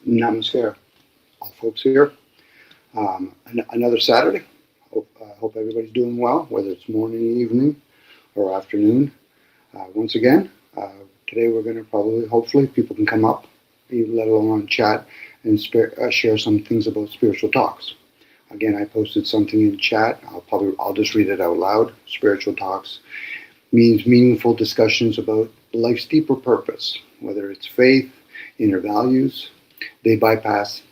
Namaskar, all folks here. Another Saturday. Hope everybody's doing well, whether it's morning, evening, or afternoon. Once again, today we're going to hopefully, people can come up, let alone on chat, and share some things about spiritual talks. Again, I posted something in chat. I'll just read it out loud. Spiritual talks means meaningful discussions about life's deeper purpose, whether it's faith, inner values. They bypass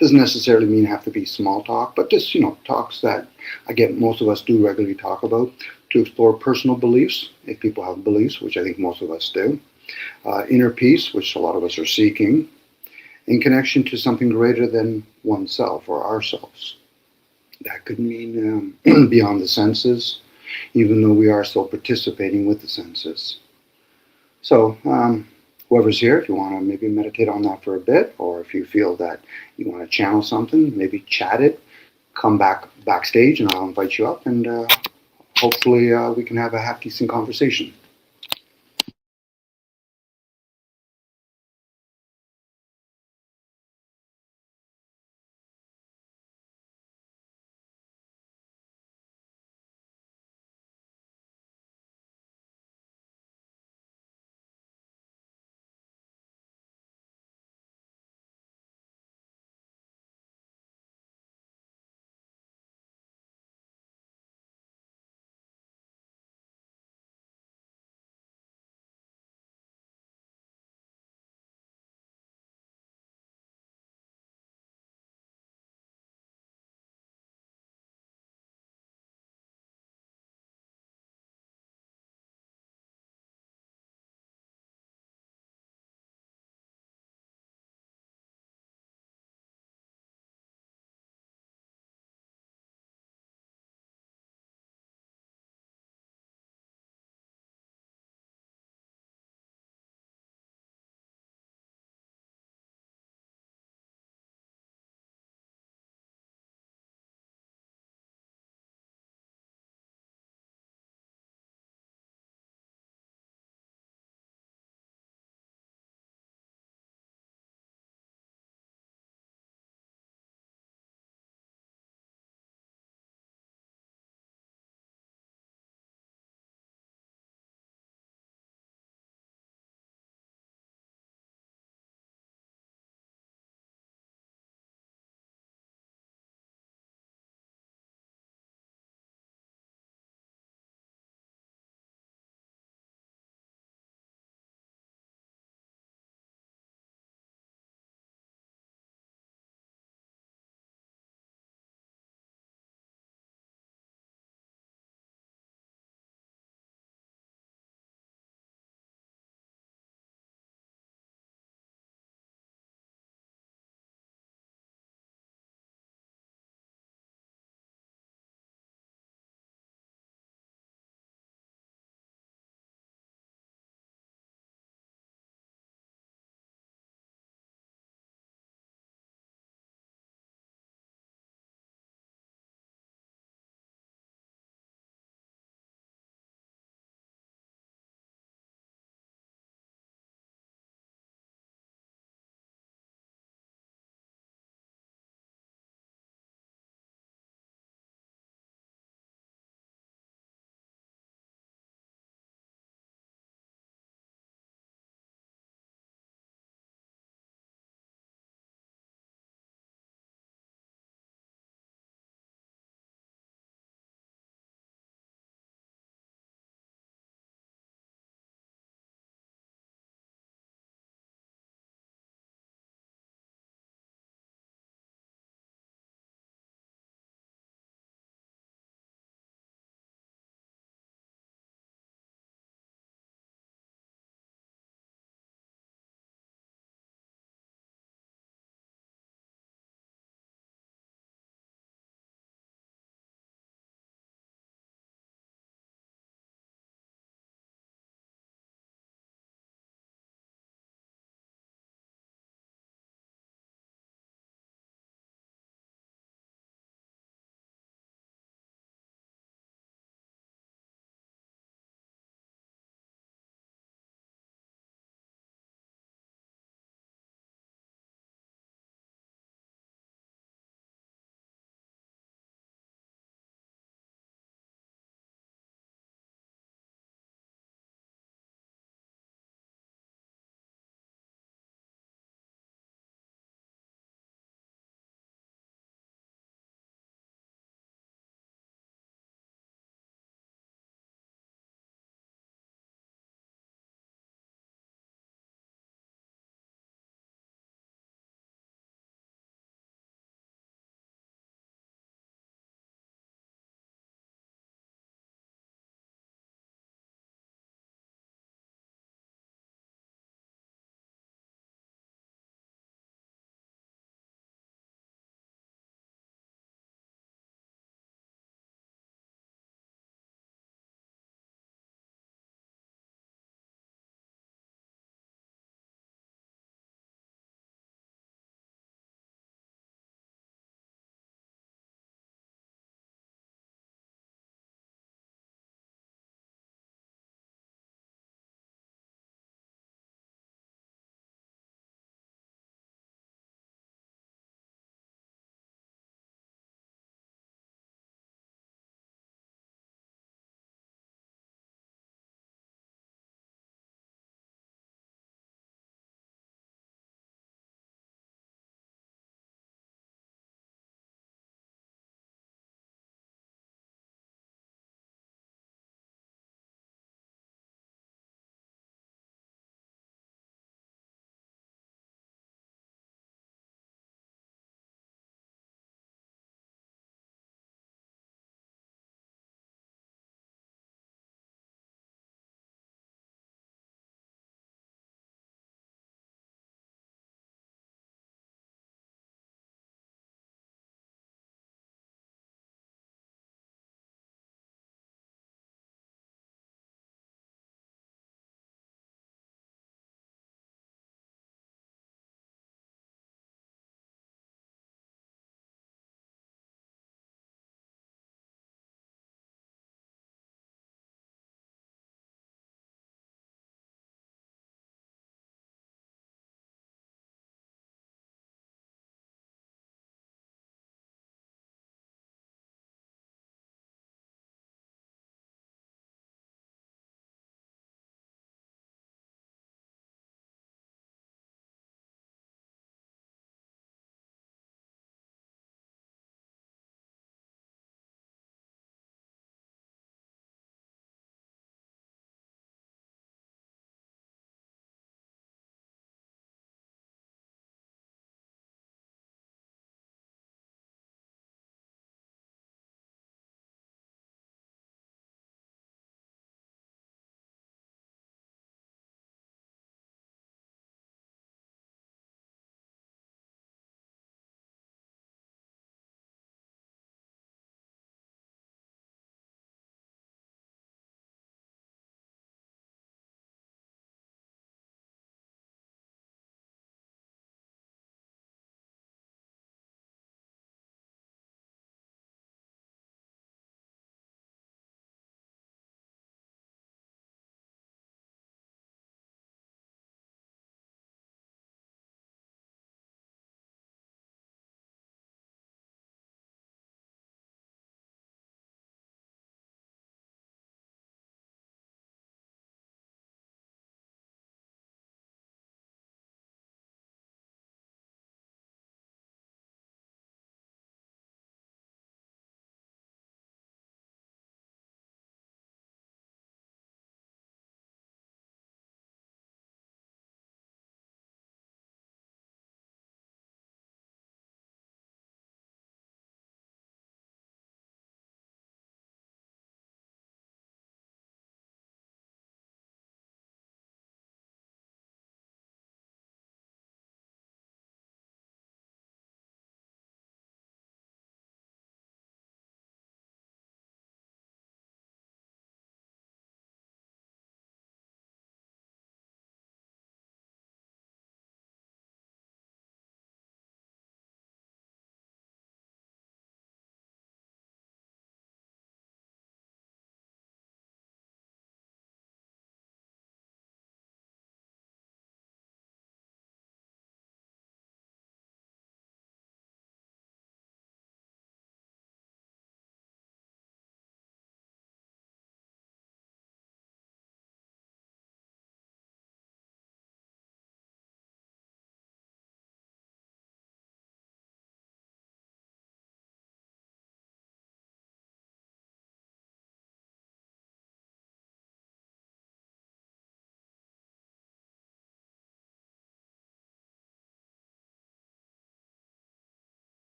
doesn't necessarily mean have to be small talk, but just talks that I get most of us do regularly talk about to explore personal beliefs, if people have beliefs, which I think most of us do, inner peace, which a lot of us are seeking, in connection to something greater than oneself or ourselves. That could mean beyond the senses, even though we are still participating with the senses. So, whoever's here, if you want to maybe meditate on that for a bit, or if you feel that you want to channel something, maybe chat it, come backstage, and I'll invite you up, and hopefully we can have a half decent conversation.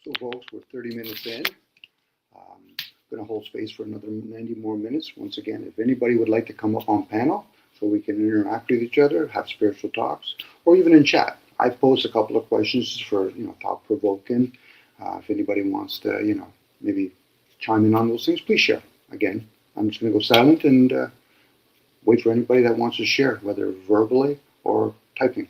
So, folks, we're 30 minutes in. I'm going to hold space for another 90 more minutes. Once again, if anybody would like to come up on panel so we can interact with each other, have spiritual talks, or even in chat. I've posed a couple of questions for, thought provoking. If anybody wants to, maybe chime in on those things, please share. Again, I'm just going to go silent and wait for anybody that wants to share, whether verbally or typing.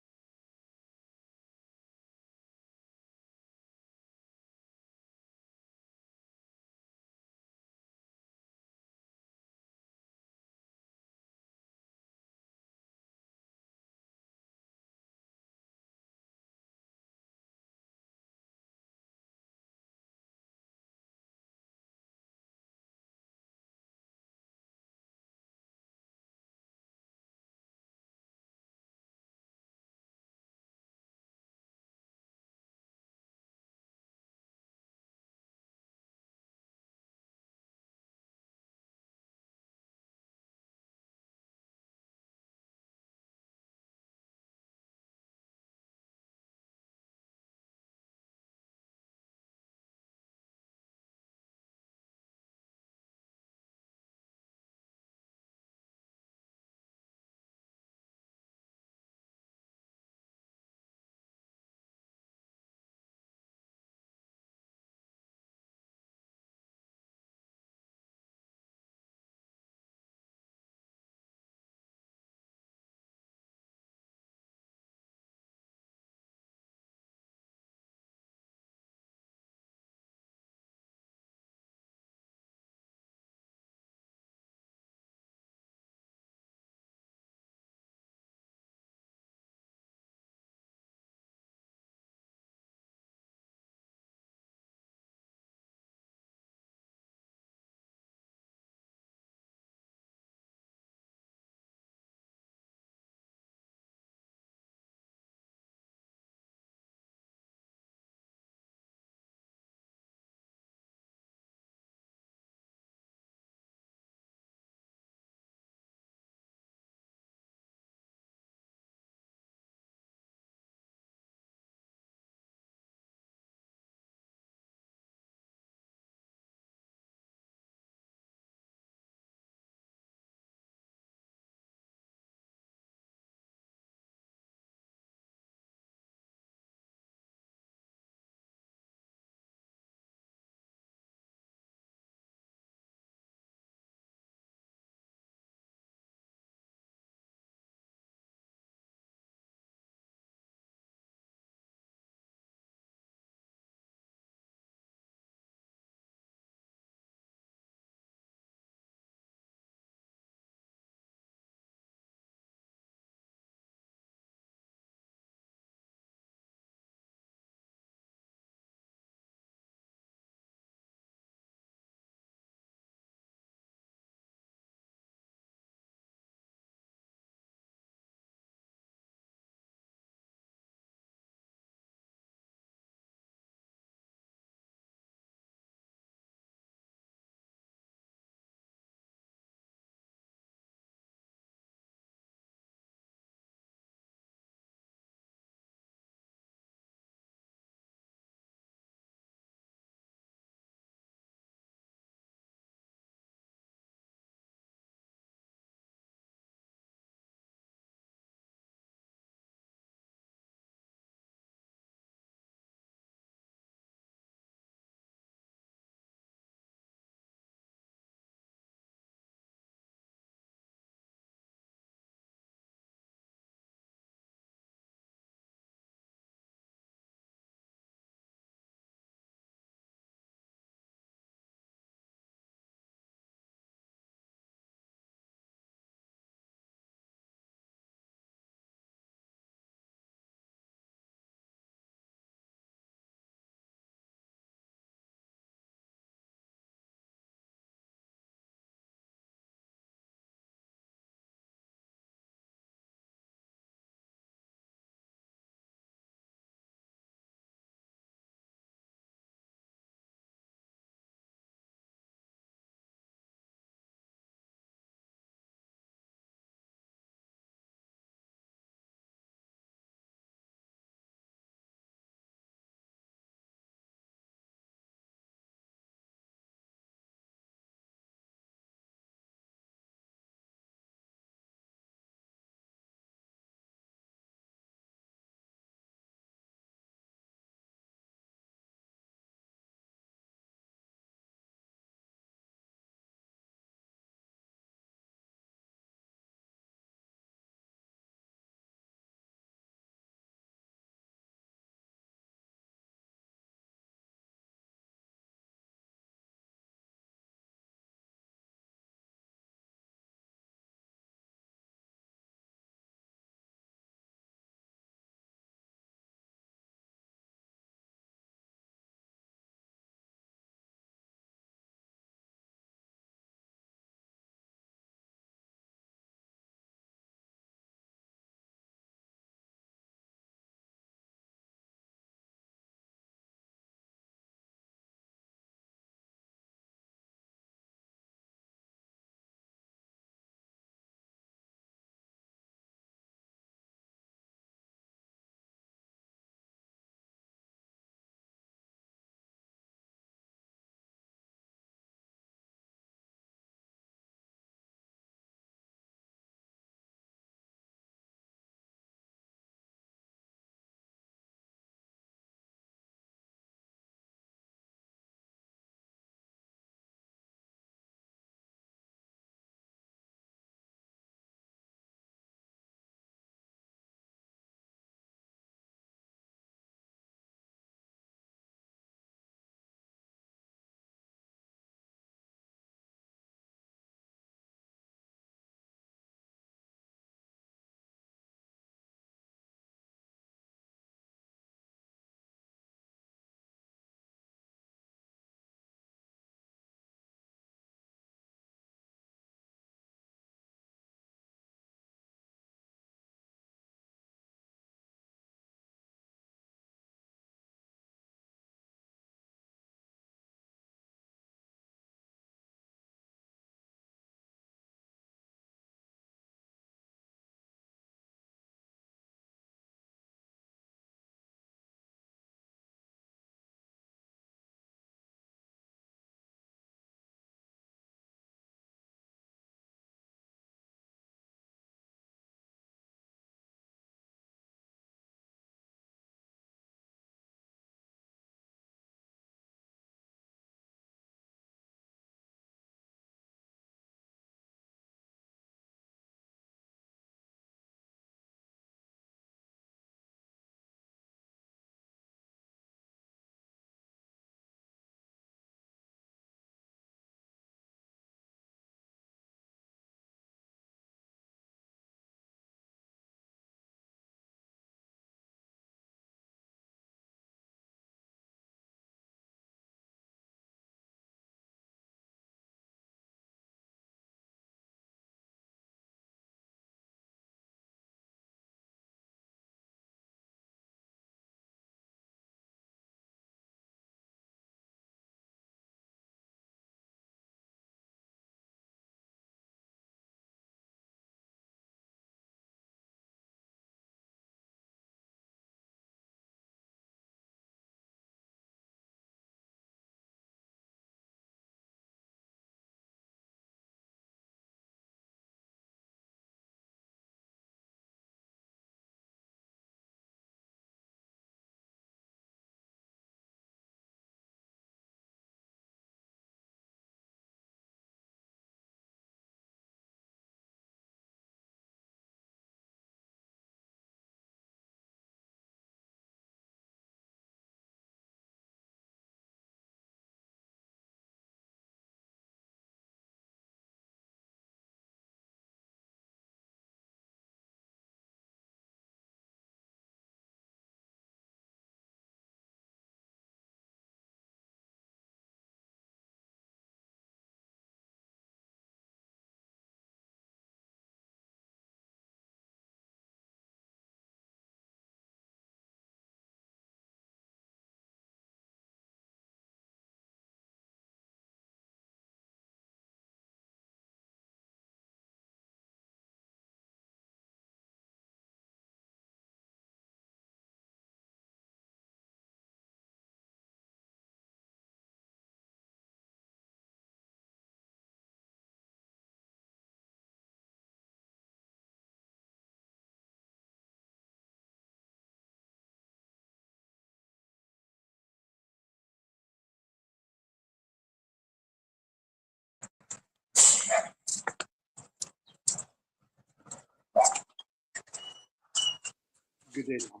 Good day, Tom.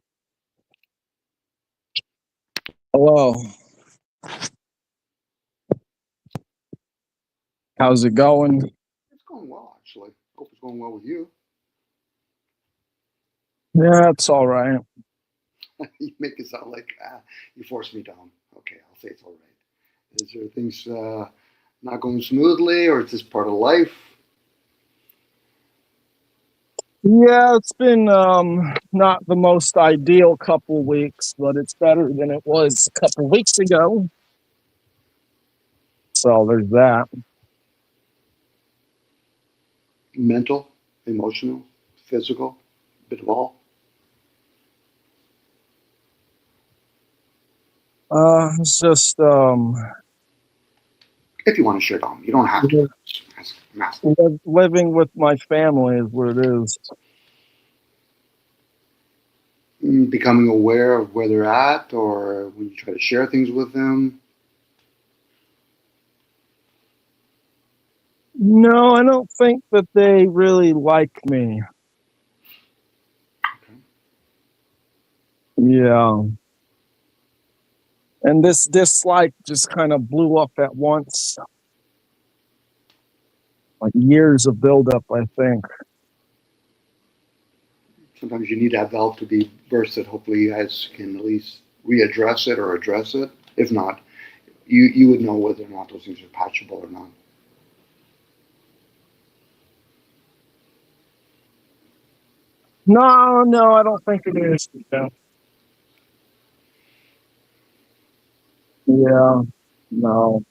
Hello. How's it going? It's going well, actually. Hope it's going well with you. Yeah, it's all right. You make it sound like you forced me, Tom. Okay, I'll say it's all right. Is there things not going smoothly, or is this part of life? Yeah, it's been not the most ideal couple weeks, but it's better than it was a couple weeks ago. So there's that. Mental, emotional, physical, bit of all. It's just If you want to share, Tom, you don't have to. I'm asking. living with my family is what it is. Becoming aware of where they're at, or when you try to share things with them. No, I don't think that they really like me. Okay. Yeah. And this dislike just kind of blew up at once. Like years of buildup, I think. Sometimes you need that valve to be bursted. Hopefully, you guys can at least readdress it or address it. If not, you would know whether or not those things are patchable or not. No, I don't think it is. Yeah, no.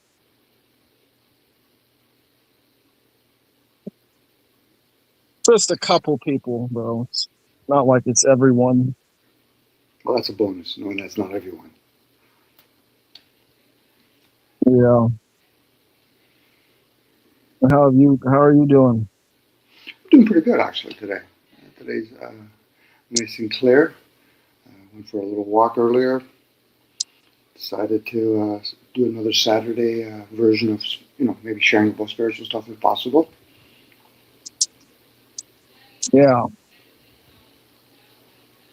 Just a couple people, though. It's not like it's everyone. Well, that's a bonus, knowing that's not everyone. Yeah. How are you doing? I'm doing pretty good actually today. Today's nice and clear. Went for a little walk earlier. Decided to do another Saturday version of maybe sharing about spiritual stuff if possible. Yeah.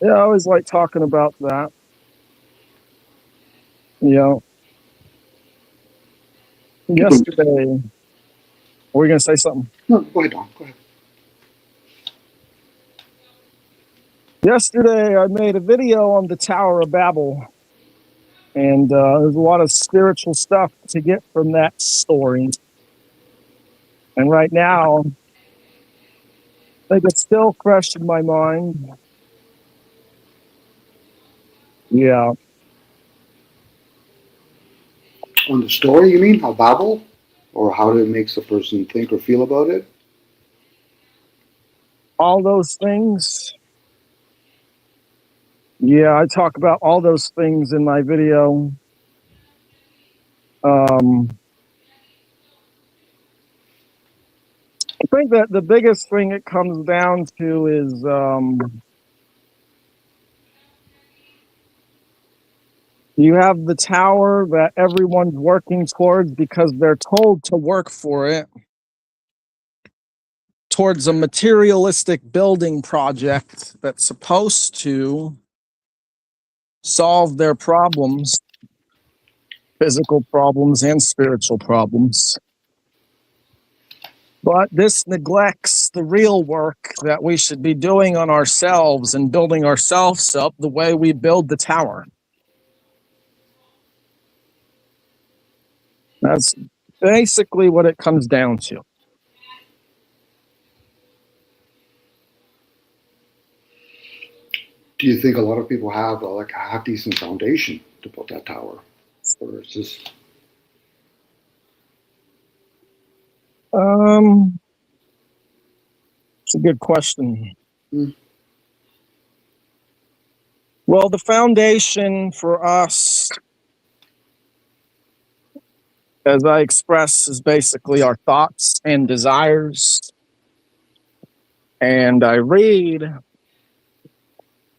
Yeah, I always like talking about that. Yeah. Yesterday, were we gonna say something? No, go ahead, Don. Go ahead. Yesterday I made a video on the Tower of Babel. And there's a lot of spiritual stuff to get from that story. And right now, I think it's still fresh in my mind. Yeah. On the story, you mean? How Babel? Or how it makes a person think or feel about it? All those things. Yeah, I talk about all those things in my video. I think that the biggest thing it comes down to is you have the tower that everyone's working towards because they're told to work for it, towards a materialistic building project that's supposed to solve their problems, physical problems and spiritual problems. But this neglects the real work that we should be doing on ourselves and building ourselves up the way we build the tower. That's basically what it comes down to. Do you think a lot of people have like a half decent foundation to build that tower, or is this? It's a good question. Hmm. Well, the foundation for us, as I express, is basically our thoughts and desires. And I read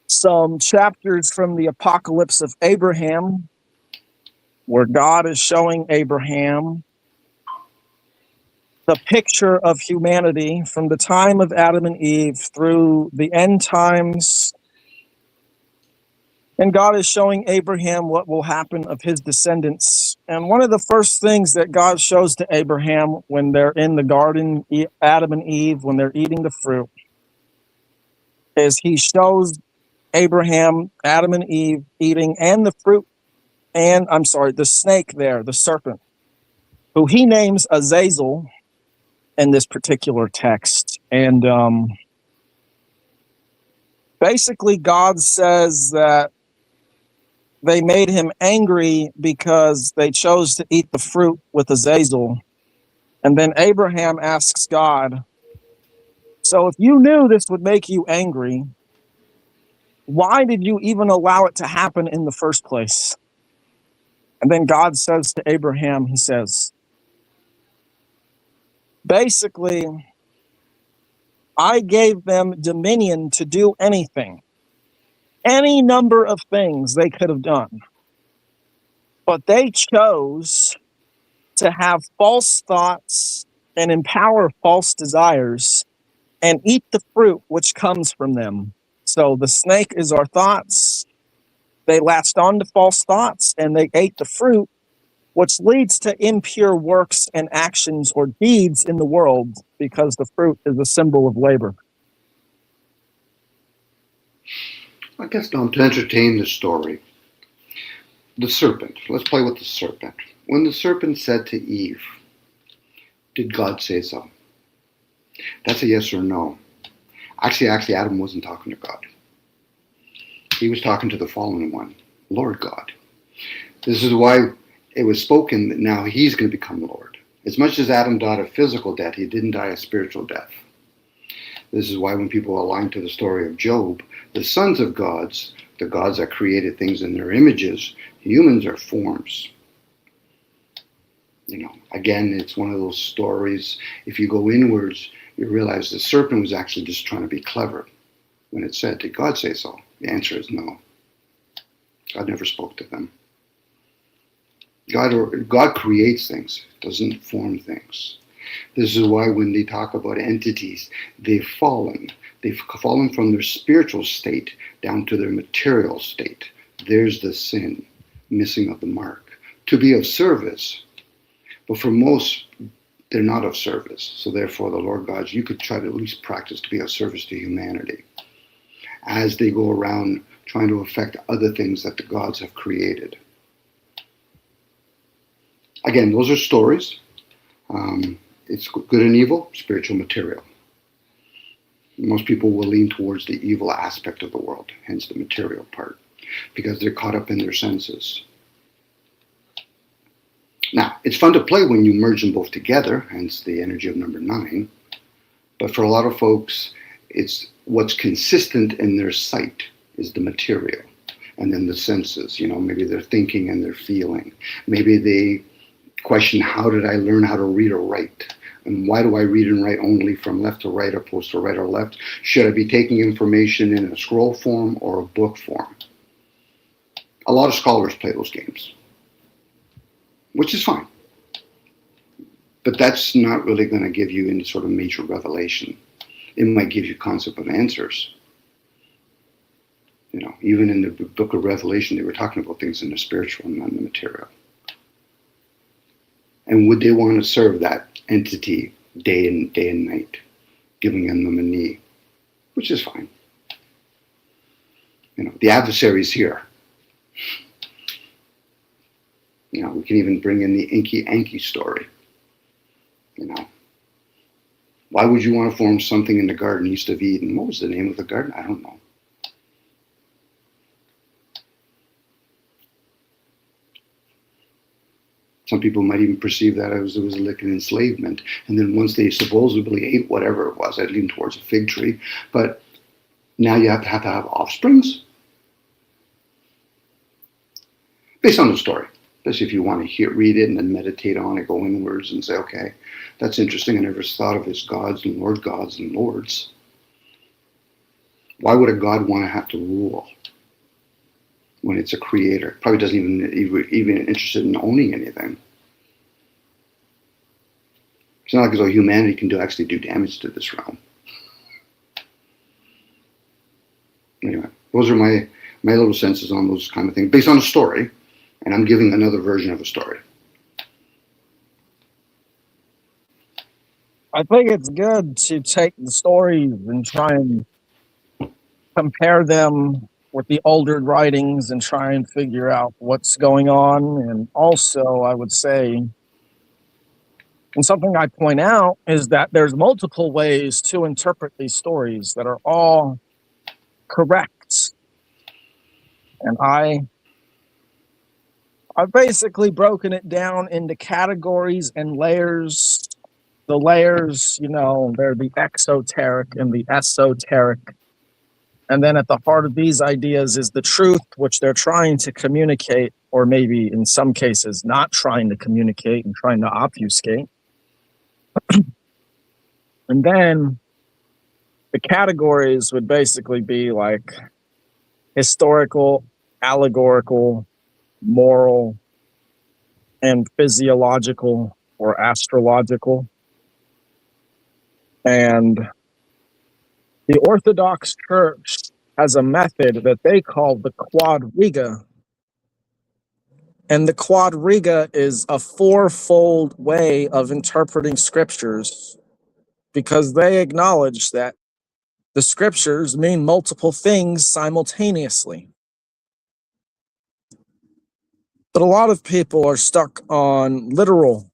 some chapters from the Apocalypse of Abraham, where God is showing Abraham the picture of humanity from the time of Adam and Eve through the end times And God is showing Abraham what will happen of his descendants. And one of the first things that God shows to Abraham when they're in the garden, Adam and Eve, when they're eating the fruit, is he shows Abraham, Adam and Eve eating, and the fruit, and I'm sorry, the snake there, the serpent, who he names Azazel in this particular text. And basically, God says that they made him angry because they chose to eat the fruit with Azazel. And then Abraham asks God, so if you knew this would make you angry, why did you even allow it to happen in the first place? And then God says to Abraham, he says, basically, I gave them dominion to do anything, any number of things they could have done. But they chose to have false thoughts and empower false desires and eat the fruit which comes from them. So the snake is our thoughts. They latched on to false thoughts and they ate the fruit, which leads to impure works and actions or deeds in the world because the fruit is a symbol of labor. I guess now to entertain the story, the serpent. Let's play with the serpent. When the serpent said to Eve, did God say so? That's a yes or no. Actually, Adam wasn't talking to God. He was talking to the fallen one, Lord God. This is why it was spoken that now he's going to become Lord. As much as Adam died a physical death, he didn't die a spiritual death. This is why when people align to the story of Job, the sons of gods, the gods that created things in their images, humans are forms. Again, it's one of those stories. If you go inwards, you realize the serpent was actually just trying to be clever. When it said, did God say so? The answer is no. God never spoke to them. God creates things, doesn't form things. This is why when they talk about entities, they've fallen. They've fallen from their spiritual state down to their material state. There's the sin, missing of the mark. To be of service. But for most, they're not of service. So therefore, the Lord God, you could try to at least practice to be of service to humanity as they go around trying to affect other things that the gods have created. Again, those are stories. It's good and evil, spiritual material. Most people will lean towards the evil aspect of the world, hence the material part, because they're caught up in their senses. Now, it's fun to play when you merge them both together, hence the energy of number 9. But for a lot of folks, it's what's consistent in their sight is the material. And then the senses, maybe they're thinking and they're feeling. Maybe they question, how did I learn how to read or write? And why do I read and write only from left to right opposed to right or left? Should I be taking information in a scroll form or a book form? A lot of scholars play those games, which is fine. But that's not really going to give you any sort of major revelation. It might give you concept of answers. Even in the book of Revelation, they were talking about things in the spiritual and not in the material. And would they want to serve that entity day and night, giving them a knee, which is fine. The adversary's here. We can even bring in the Inky story. Why would you want to form something in the Garden East of Eden? What was the name of the garden? I don't know. Some people might even perceive that as it was like an enslavement. And then once they supposedly ate whatever it was, I'd lean towards a fig tree. But now you have to have offsprings. Based on the story. Especially if you want to read it and then meditate on it, go inwards and say, okay, that's interesting. I never thought of it as gods and lords. Why would a god want to have to rule when it's a creator? Probably doesn't even interested in owning anything. It's not like as though humanity can actually do damage to this realm. Anyway, those are my my little senses on those kind of things based on a story, and I'm giving another version of a story. I think it's good to take the stories and try and compare them with the older writings and try and figure out what's going on. And also, I would say, and something I point out is that there's multiple ways to interpret these stories that are all correct. And I've basically broken it down into categories and layers. The layers, they're the exoteric and the esoteric. And then at the heart of these ideas is the truth, which they're trying to communicate, or maybe in some cases not trying to communicate and trying to obfuscate. And then the categories would basically be like historical, allegorical, moral, and physiological or astrological. And the Orthodox Church has a method that they call the quadriga. And the quadriga is a fourfold way of interpreting scriptures because they acknowledge that the scriptures mean multiple things simultaneously. But a lot of people are stuck on literal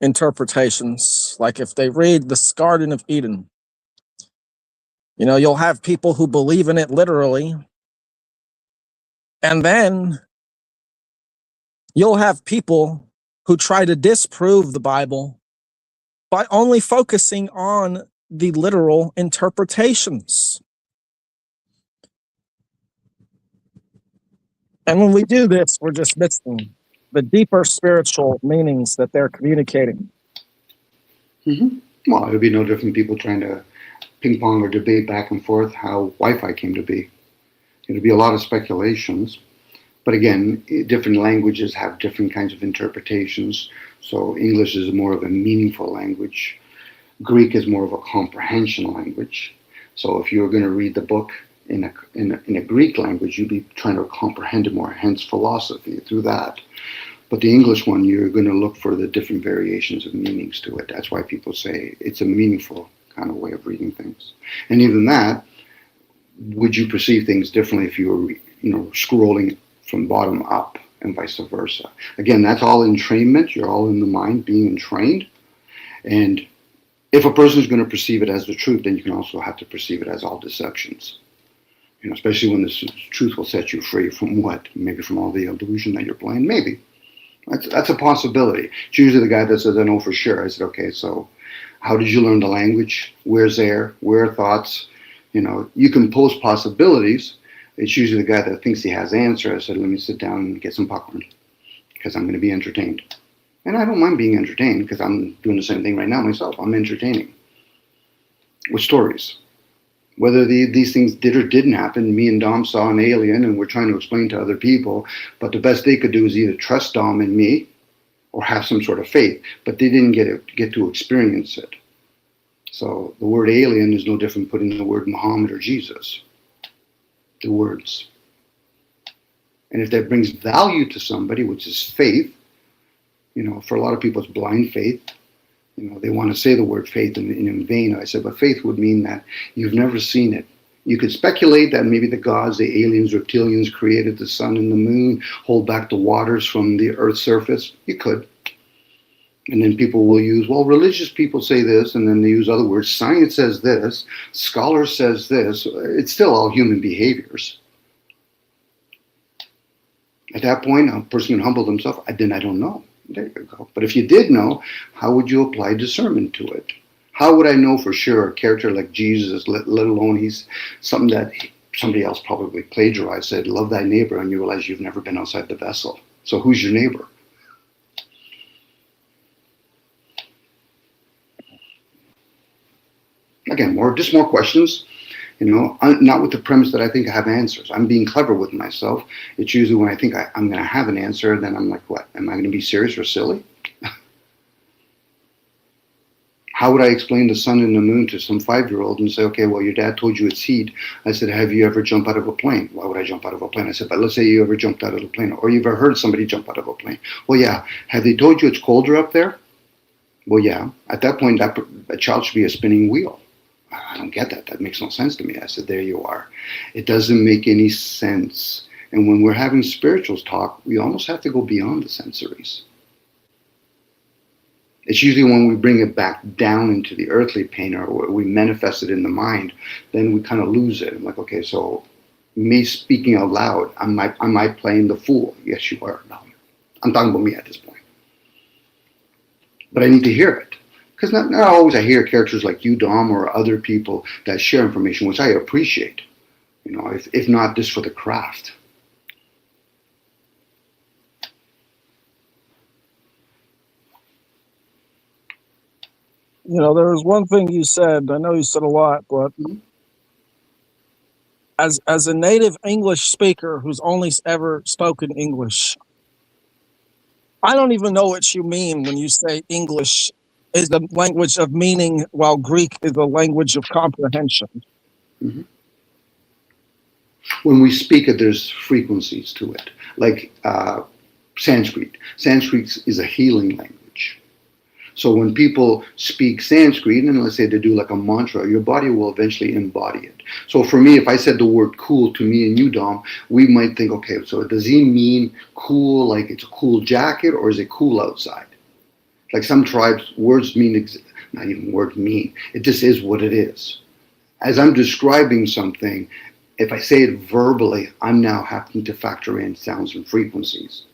interpretations. Like if they read the Garden of Eden, you'll have people who believe in it literally. And then you'll have people who try to disprove the Bible by only focusing on the literal interpretations. And when we do this, we're just missing the deeper spiritual meanings that they're communicating. Mm-hmm. Well, it would be no different people trying to ping pong or debate back and forth how Wi-Fi came to be. It would be a lot of speculations. But again, different languages have different kinds of interpretations. So English is more of a meaningful language. Greek is more of a comprehension language. So if you were going to read the book in a Greek language, you'd be trying to comprehend it more, hence philosophy through that. But the English one, you're going to look for the different variations of meanings to it. That's why people say it's a meaningful kind of way of reading things. And even that, would you perceive things differently if you were, scrolling from bottom up and vice versa? Again, that's all entrainment. You're all in the mind being entrained. And if a person is going to perceive it as the truth, then you can also have to perceive it as all deceptions. Especially when the truth will set you free from what? Maybe from all the illusion that you're playing. Maybe. That's a possibility. It's usually the guy that says, I know for sure. I said, okay, so how did you learn the language? Where's there? Where are thoughts? You can pose possibilities. It's usually the guy that thinks he has the answer. I said, let me sit down and get some popcorn because I'm going to be entertained. And I don't mind being entertained because I'm doing the same thing right now myself. I'm entertaining with stories. Whether these things did or didn't happen, me and Dom saw an alien and we're trying to explain to other people, but the best they could do is either trust Dom and me or have some sort of faith, but they didn't get to experience it. So the word alien is no different putting the word Muhammad or Jesus. The words. And if that brings value to somebody, which is faith, for a lot of people it's blind faith. They want to say the word faith in vain. I said, but faith would mean that you've never seen it. You could speculate that maybe the gods, the aliens, reptilians created the sun and the moon, hold back the waters from the earth's surface. You could. And then people will use, well, religious people say this, and then they use other words. Science says this, scholar says this. It's still all human behaviors. At that point, a person can humble themselves. I don't know. There you go. But if you did know, how would you apply discernment to it? How would I know for sure a character like Jesus, let alone he's something that somebody else probably plagiarized, said, love thy neighbor, and you realize you've never been outside the vessel. So who's your neighbor? Again, more questions, not with the premise that I think I have answers. I'm being clever with myself. It's usually when I think I'm going to have an answer, then I'm like, what? Am I going to be serious or silly? How would I explain the sun and the moon to some 5-year-old and say, okay, well, your dad told you it's heat. I said, have you ever jumped out of a plane? Why would I jump out of a plane? I said, but let's say you ever jumped out of a plane, or you've ever heard somebody jump out of a plane. Well, yeah. Have they told you it's colder up there? Well, yeah. At that point, a child should be a spinning wheel. I don't get that. That makes no sense to me. I said, there you are. It doesn't make any sense. And when we're having spirituals talk, we almost have to go beyond the sensories. It's usually when we bring it back down into the earthly pain, or we manifest it in the mind, then we kind of lose it. I'm like, okay, so me speaking out loud, am I playing the fool? Yes, you are. No, I'm talking about me at this point. But I need to hear it. Because not always I hear characters like you, Dom, or other people that share information, which I appreciate. If not just for the craft. There was one thing you said. I know you said a lot, but as a native English speaker who's only ever spoken English, I don't even know what you mean when you say English is the language of meaning, while Greek is the language of comprehension. Mm-hmm. When we speak it, there's frequencies to it. Like Sanskrit. Sanskrit is a healing language. So when people speak Sanskrit, and let's say they do like a mantra, your body will eventually embody it. So for me, if I said the word cool to me and you, Dom, we might think, okay, so does he mean cool like it's a cool jacket, or is it cool outside? Like some tribes, words mean, not even words mean, it just is what it is. As I'm describing something, if I say it verbally, I'm now having to factor in sounds and frequencies.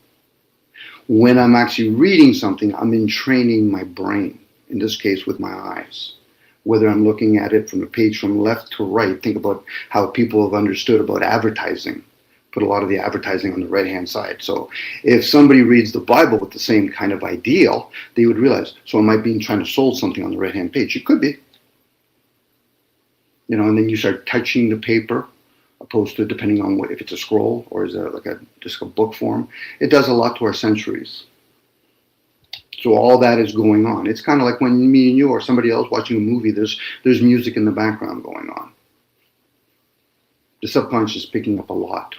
When I'm actually reading something, I'm entraining my brain, in this case with my eyes. Whether I'm looking at it from a page from left to right, think about how people have understood about advertising. Put a lot of the advertising on the right-hand side. So if somebody reads the Bible with the same kind of ideal, they would realize, so am I being trying to sold something on the right-hand page? It could be. And then you start touching the paper, opposed to depending on if it's a scroll or is it like just a book form. It does a lot to our sensories. So all that is going on. It's kind of like when me and you or somebody else watching a movie, there's music in the background going on. The subconscious is picking up a lot.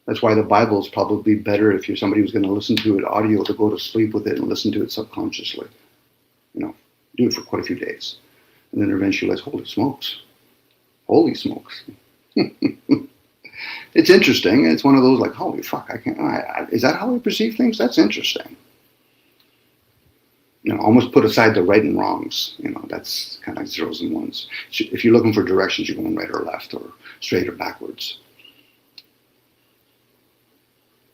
That's why the Bible is probably better if you're somebody who's going to listen to it audio, to go to sleep with it and listen to it subconsciously. Do it for quite a few days. And then eventually realize, holy smokes. Holy smokes. It's interesting. It's one of those like, holy fuck, is that how I perceive things? That's interesting. Almost put aside the right and wrongs. That's kind of like zeros and ones. If you're looking for directions, you're going right or left or straight or backwards.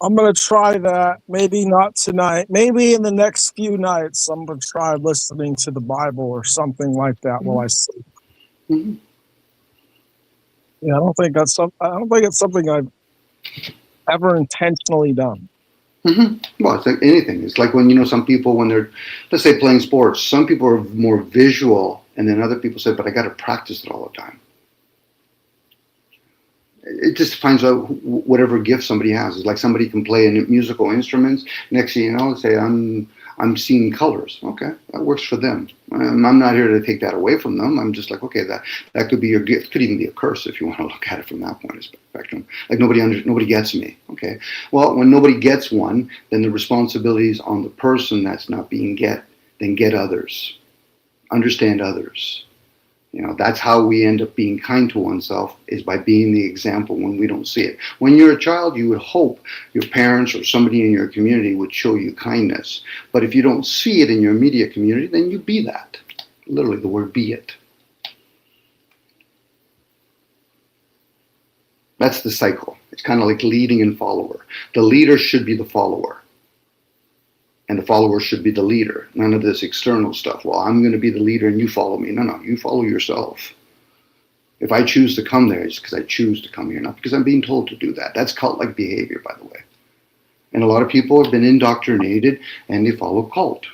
I'm going to try that. Maybe not tonight. Maybe in the next few nights, I'm going to try listening to the Bible or something like that while I sleep. Mm-hmm. Yeah, I don't think it's something I've ever intentionally done. Mm-hmm. Well, it's like anything. It's like when, some people, when they're, let's say, playing sports, some people are more visual, and then other people say, but I got to practice it all the time. It just finds out whatever gift somebody has. It's like somebody can play musical instruments. Next thing you know, say, I'm seeing colors. Okay, that works for them. I'm not here to take that away from them. I'm just like, okay, that could be your gift. Could even be a curse if you want to look at it from that point of spectrum. Like nobody gets me. Okay, well, when nobody gets one, then the responsibility is on the person that's not being get. Then get others. Understand others. That's how we end up being kind to oneself, is by being the example when we don't see it. When you're a child, you would hope your parents or somebody in your community would show you kindness. But if you don't see it in your immediate community, then you be that. Literally, the word be it. That's the cycle. It's kind of like leading and follower. The leader should be the follower. And the follower should be the leader. None of this external stuff. Well, I'm going to be the leader and you follow me. No, you follow yourself. If I choose to come there, it's because I choose to come here, not because I'm being told to do that. That's cult-like behavior, by the way. And a lot of people have been indoctrinated and they follow cult.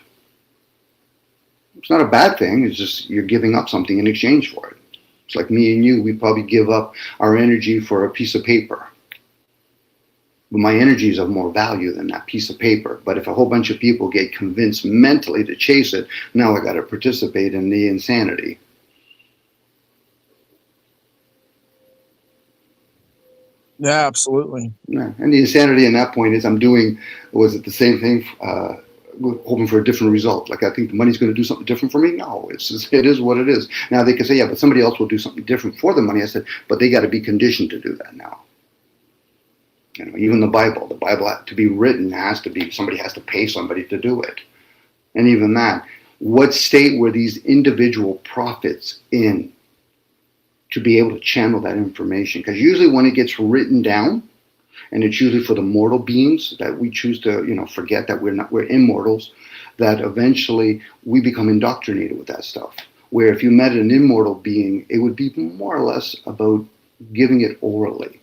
It's not a bad thing. It's just you're giving up something in exchange for it. It's like me and you. We probably give up our energy for a piece of paper. But my energy is of more value than that piece of paper. But if a whole bunch of people get convinced mentally to chase it, now I got to participate in the insanity. Yeah, absolutely. Yeah. And the insanity in that point is I'm doing, was it the same thing, hoping for a different result? Like I think the money's going to do something different for me? No, it is what it is. Now they can say, yeah, but somebody else will do something different for the money. I said, but they got to be conditioned to do that now. You know, even the Bible to be written has to be, somebody has to pay somebody to do it. And even that, what state were these individual prophets in to be able to channel that information? Because usually when it gets written down, and it's usually for the mortal beings that we choose to, forget that we're immortals, that eventually we become indoctrinated with that stuff. Where if you met an immortal being, it would be more or less about giving it orally,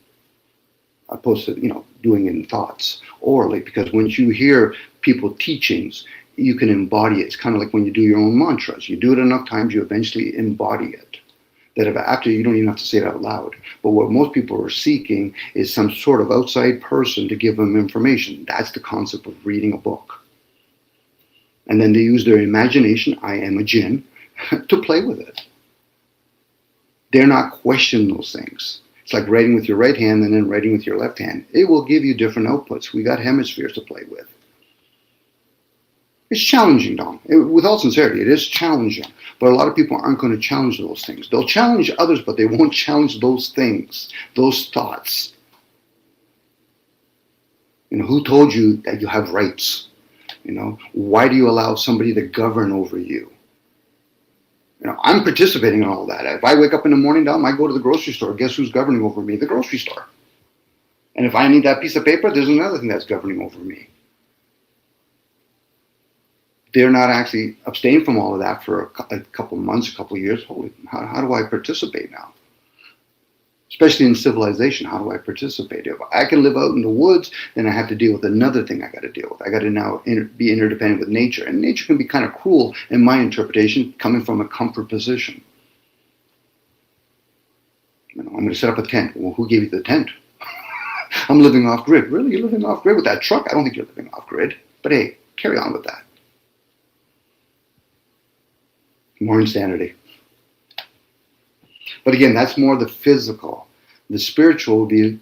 opposed to, doing it in thoughts orally. Because once you hear people teachings, you can embody it. It's kind of like when you do your own mantras. You do it enough times, you eventually embody it. That if after you don't even have to say it out loud. But what most people are seeking is some sort of outside person to give them information. That's the concept of reading a book. And then they use their imagination, I am a jinn, to play with it. They're not questioning those things. It's like writing with your right hand and then writing with your left hand. It will give you different outputs. We got hemispheres to play with. It's challenging, Dom. With all sincerity, it is challenging. But a lot of people aren't going to challenge those things. They'll challenge others, but they won't challenge those things, those thoughts. Who told you that you have rights? Why do you allow somebody to govern over you? I'm participating in all that. If I wake up in the morning, Dom, I go to the grocery store. Guess who's governing over me? The grocery store. And if I need that piece of paper, there's another thing that's governing over me. They're not actually abstaining from all of that for a couple months, a couple years. Holy, how do I participate now? Especially in civilization, how do I participate? If I can live out in the woods, then I have to deal with another thing I got to deal with. I got to now be interdependent with nature. And nature can be kind of cruel, in my interpretation, coming from a comfort position. I'm going to set up a tent. Well, who gave you the tent? I'm living off grid. Really? You're living off grid with that truck? I don't think you're living off grid. But hey, carry on with that. More insanity. But again, that's more the physical. The spiritual will be,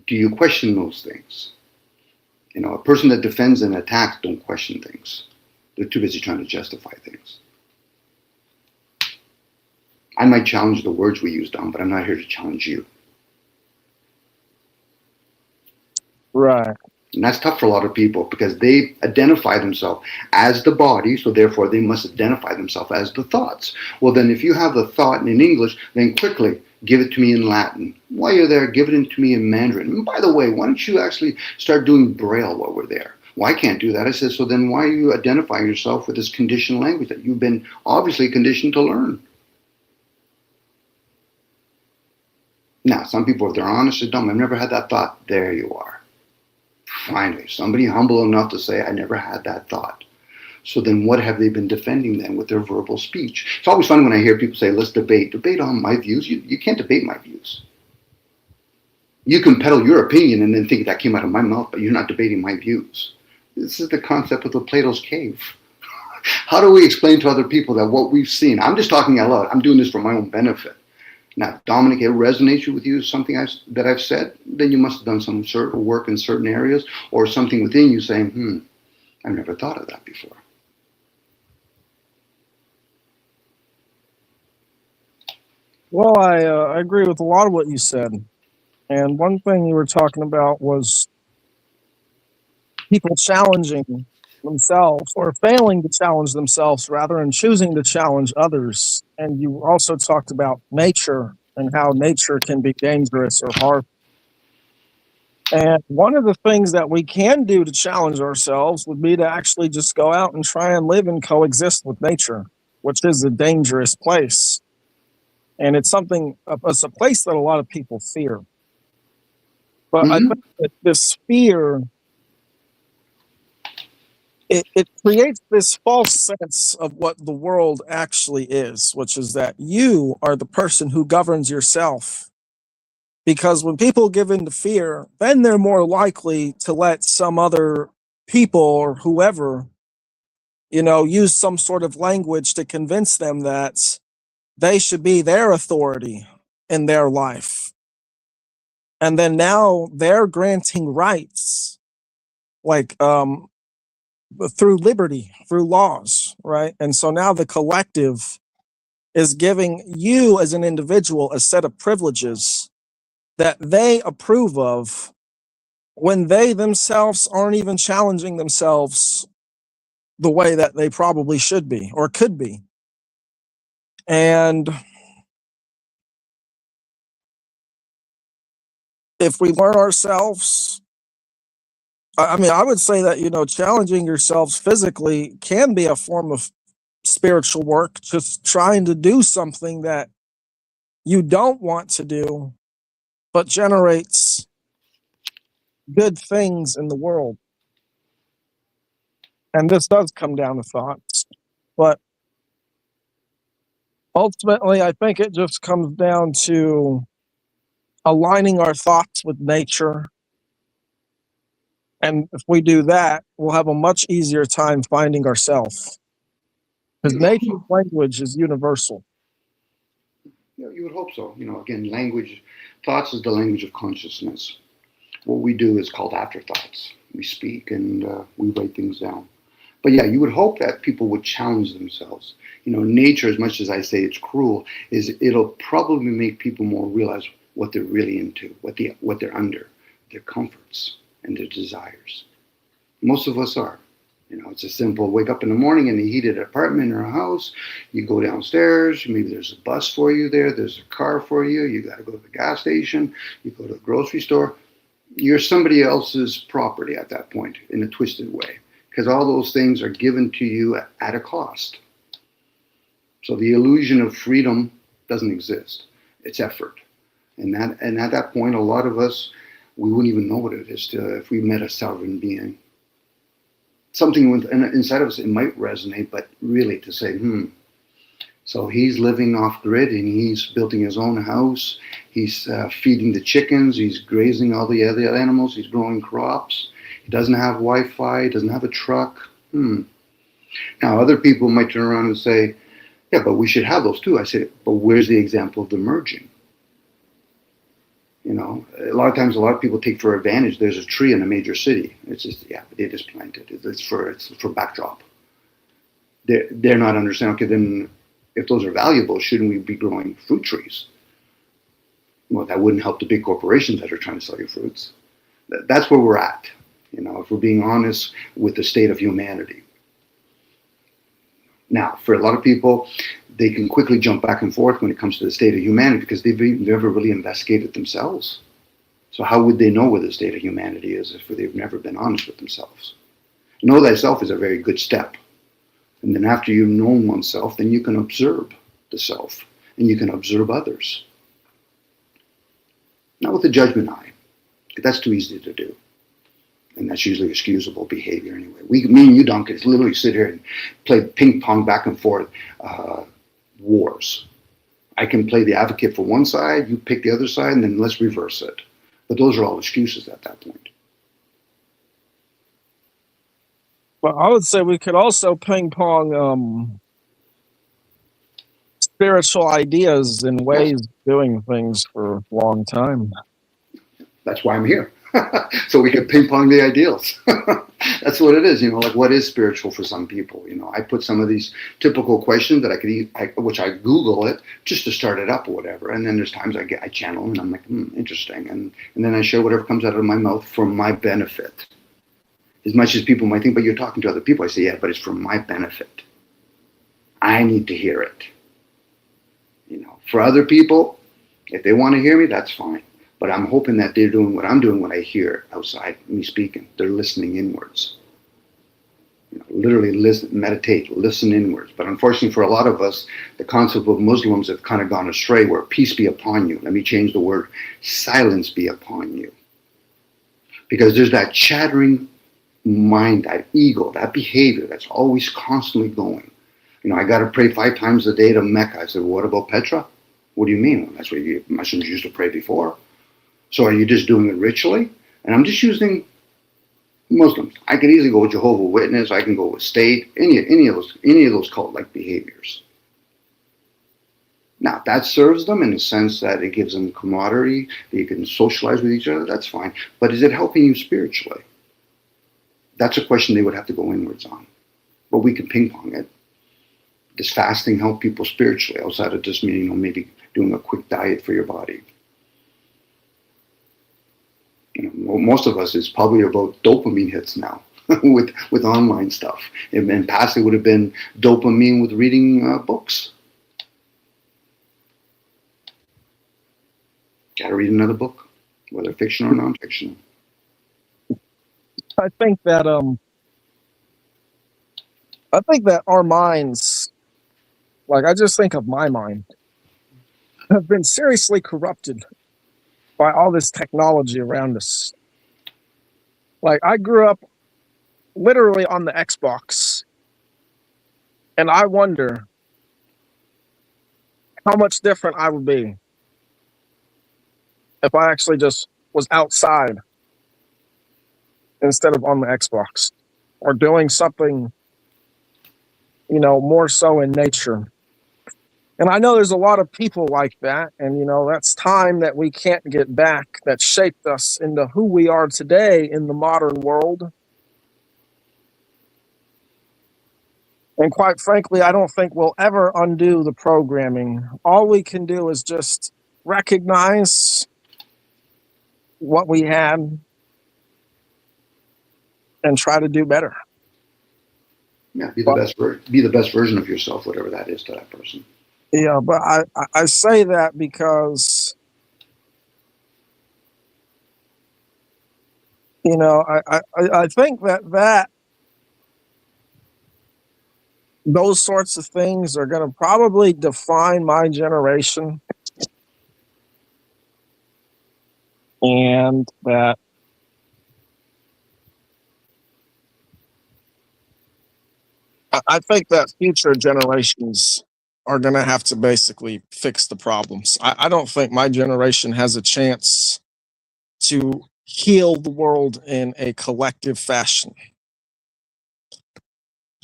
do you question those things? A person that defends and attacks don't question things. They're too busy trying to justify things. I might challenge the words we use, Dom, but I'm not here to challenge you. Right. And that's tough for a lot of people because they identify themselves as the body, so therefore they must identify themselves as the thoughts. Well, then if you have the thought in English, then quickly give it to me in Latin. While you're there, give it to me in Mandarin. And by the way, why don't you actually start doing Braille while we're there? Well, I can't do that. I said, so then why are you identifying yourself with this conditioned language that you've been obviously conditioned to learn? Now, some people, if they're honest, are dumb. I've never had that thought. There you are. Finally, somebody humble enough to say, I never had that thought. So then what have they been defending then with their verbal speech? It's always fun when I hear people say, let's debate. Debate on my views. You can't debate my views. You can peddle your opinion and then think that came out of my mouth, but you're not debating my views. This is the concept of the Plato's cave. How do we explain to other people that what we've seen, I'm just talking out loud, I'm doing this for my own benefit. Now, Dominic, it resonates with you, something that I've said, then you must have done some sort of work in certain areas or something within you saying, I've never thought of that before. Well, I agree with a lot of what you said. And one thing you were talking about was people challenging themselves or failing to challenge themselves rather and choosing to challenge others. And you also talked about nature and how nature can be dangerous or hard. And one of the things that we can do to challenge ourselves would be to actually just go out and try and live and coexist with nature, which is a dangerous place. And it's a place that a lot of people fear. But I think that this fear, it creates this false sense of what the world actually is, which is that you are the person who governs yourself. Because when people give in to fear, then they're more likely to let some other people or whoever, use some sort of language to convince them that they should be their authority in their life. And then now they're granting rights, like through liberty, through laws, right? And so now the collective is giving you as an individual a set of privileges that they approve of when they themselves aren't even challenging themselves the way that they probably should be or could be. And if we learn ourselves, I mean, I would say that, challenging yourselves physically can be a form of spiritual work, just trying to do something that you don't want to do, but generates good things in the world. And this does come down to thoughts. But ultimately, I think it just comes down to aligning our thoughts with nature. And if we do that, we'll have a much easier time finding ourselves. Because nature's language is universal. You would hope so. Again, language, thoughts is the language of consciousness. What we do is called afterthoughts. We speak and we write things down. But yeah, you would hope that people would challenge themselves. Nature, as much as I say it's cruel, it'll probably make people more realize what they're really into, what they're under, their comforts and their desires. Most of us are. It's a simple wake up in the morning in a heated apartment or a house. You go downstairs. Maybe there's a bus for you there. There's a car for you. You got to go to the gas station. You go to the grocery store. You're somebody else's property at that point in a twisted way, because all those things are given to you at a cost. So the illusion of freedom doesn't exist. It's effort. And at that point, a lot of us, we wouldn't even know what it is if we met a sovereign being. Something inside of us, it might resonate, but really to say, so he's living off grid and he's building his own house. He's feeding the chickens. He's grazing all the other animals. He's growing crops. He doesn't have Wi-Fi. He doesn't have a truck. Now, other people might turn around and say, yeah, but we should have those too. I say, but where's the example of the merging? A lot of times, a lot of people take for advantage. There's a tree in a major city. It's just, yeah, but it is planted. It's for backdrop. They're not understanding. Okay, then if those are valuable, shouldn't we be growing fruit trees? Well, that wouldn't help the big corporations that are trying to sell you fruits. That's where we're at. If we're being honest with the state of humanity. Now, for a lot of people, they can quickly jump back and forth when it comes to the state of humanity because they've never really investigated themselves. So how would they know where the state of humanity is if they've never been honest with themselves? Know thyself is a very good step. And then after you've known oneself, then you can observe the self and you can observe others. Not with a judgment eye. That's too easy to do. And that's usually excusable behavior anyway. Me and you, Duncan, literally sit here and play ping pong back and forth wars. I can play the advocate for one side, you pick the other side, and then let's reverse it. But those are all excuses at that point. Well, I would say we could also ping pong spiritual ideas and ways of doing things for a long time. That's why I'm here. So we can ping pong the ideals. That's what it is, like what is spiritual for some people? I put some of these typical questions that which I Google it just to start it up or whatever. And then there's times I channel and I'm like, interesting. And then I share whatever comes out of my mouth for my benefit. As much as people might think, but you're talking to other people. I say, yeah, but it's for my benefit. I need to hear it. For other people, if they want to hear me, that's fine. But I'm hoping that they're doing what I'm doing when I hear outside me speaking. They're listening inwards. Literally meditate, listen inwards. But unfortunately for a lot of us, the concept of Muslims have kind of gone astray where peace be upon you. Let me change the word, silence be upon you. Because there's that chattering mind, that ego, that behavior that's always constantly going. I got to pray 5 times a day to Mecca. I said, what about Petra? What do you mean? Well, that's what Muslims used to pray before. So are you just doing it ritually? And I'm just using Muslims. I could easily go with Jehovah's Witness. I can go with state. Any of those cult-like behaviors. Now that serves them in the sense that it gives them camaraderie. That you can socialize with each other. That's fine. But is it helping you spiritually? That's a question they would have to go inwards on. But we can ping pong it. Does fasting help people spiritually outside of just maybe doing a quick diet for your body? Most of us is probably about dopamine hits now with online stuff. And past it would have been dopamine with reading books. Got to read another book, whether fiction or non-fiction. I think that our minds, like I just think of my mind, have been seriously corrupted by all this technology around us. Like I grew up literally on the Xbox, and I wonder how much different I would be if I actually just was outside instead of on the Xbox or doing something, more so in nature. And I know there's a lot of people like that, and that's time that we can't get back that shaped us into who we are today in the modern world. And quite frankly, I don't think we'll ever undo the programming. All we can do is just recognize what we had and try to do better. Yeah, be the best version of yourself, whatever that is to that person. Yeah, but I say that because I think that those sorts of things are going to probably define my generation, and that I think that future generations are going to have to basically fix the problems. I don't think my generation has a chance to heal the world in a collective fashion.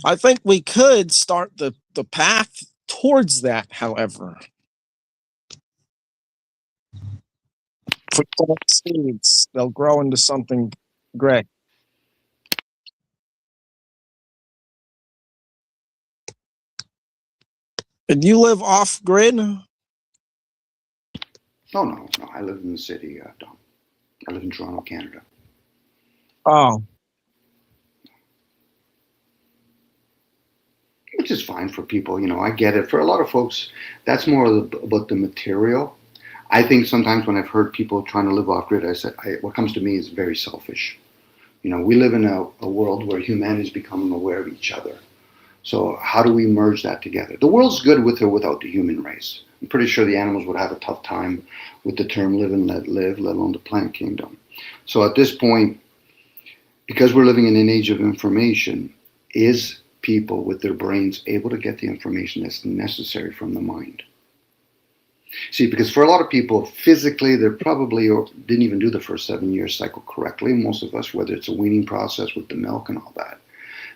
I think we could start the path towards that, however. If we plant seeds, they'll grow into something great. Did you live off grid? No. I live in the city, Dom. I live in Toronto, Canada. Oh. Which is fine for people, I get it. For a lot of folks, that's more about the material. I think sometimes when I've heard people trying to live off grid, what comes to me is very selfish. We live in a world where humanity is becoming aware of each other. So how do we merge that together? The world's good with or without the human race. I'm pretty sure the animals would have a tough time with the term live and let live, let alone the plant kingdom. So at this point, because we're living in an age of information, is people with their brains able to get the information that's necessary from the mind? See, because for a lot of people, physically, they're probably or didn't even do the first 7-year cycle correctly. Most of us, whether it's a weaning process with the milk and all that.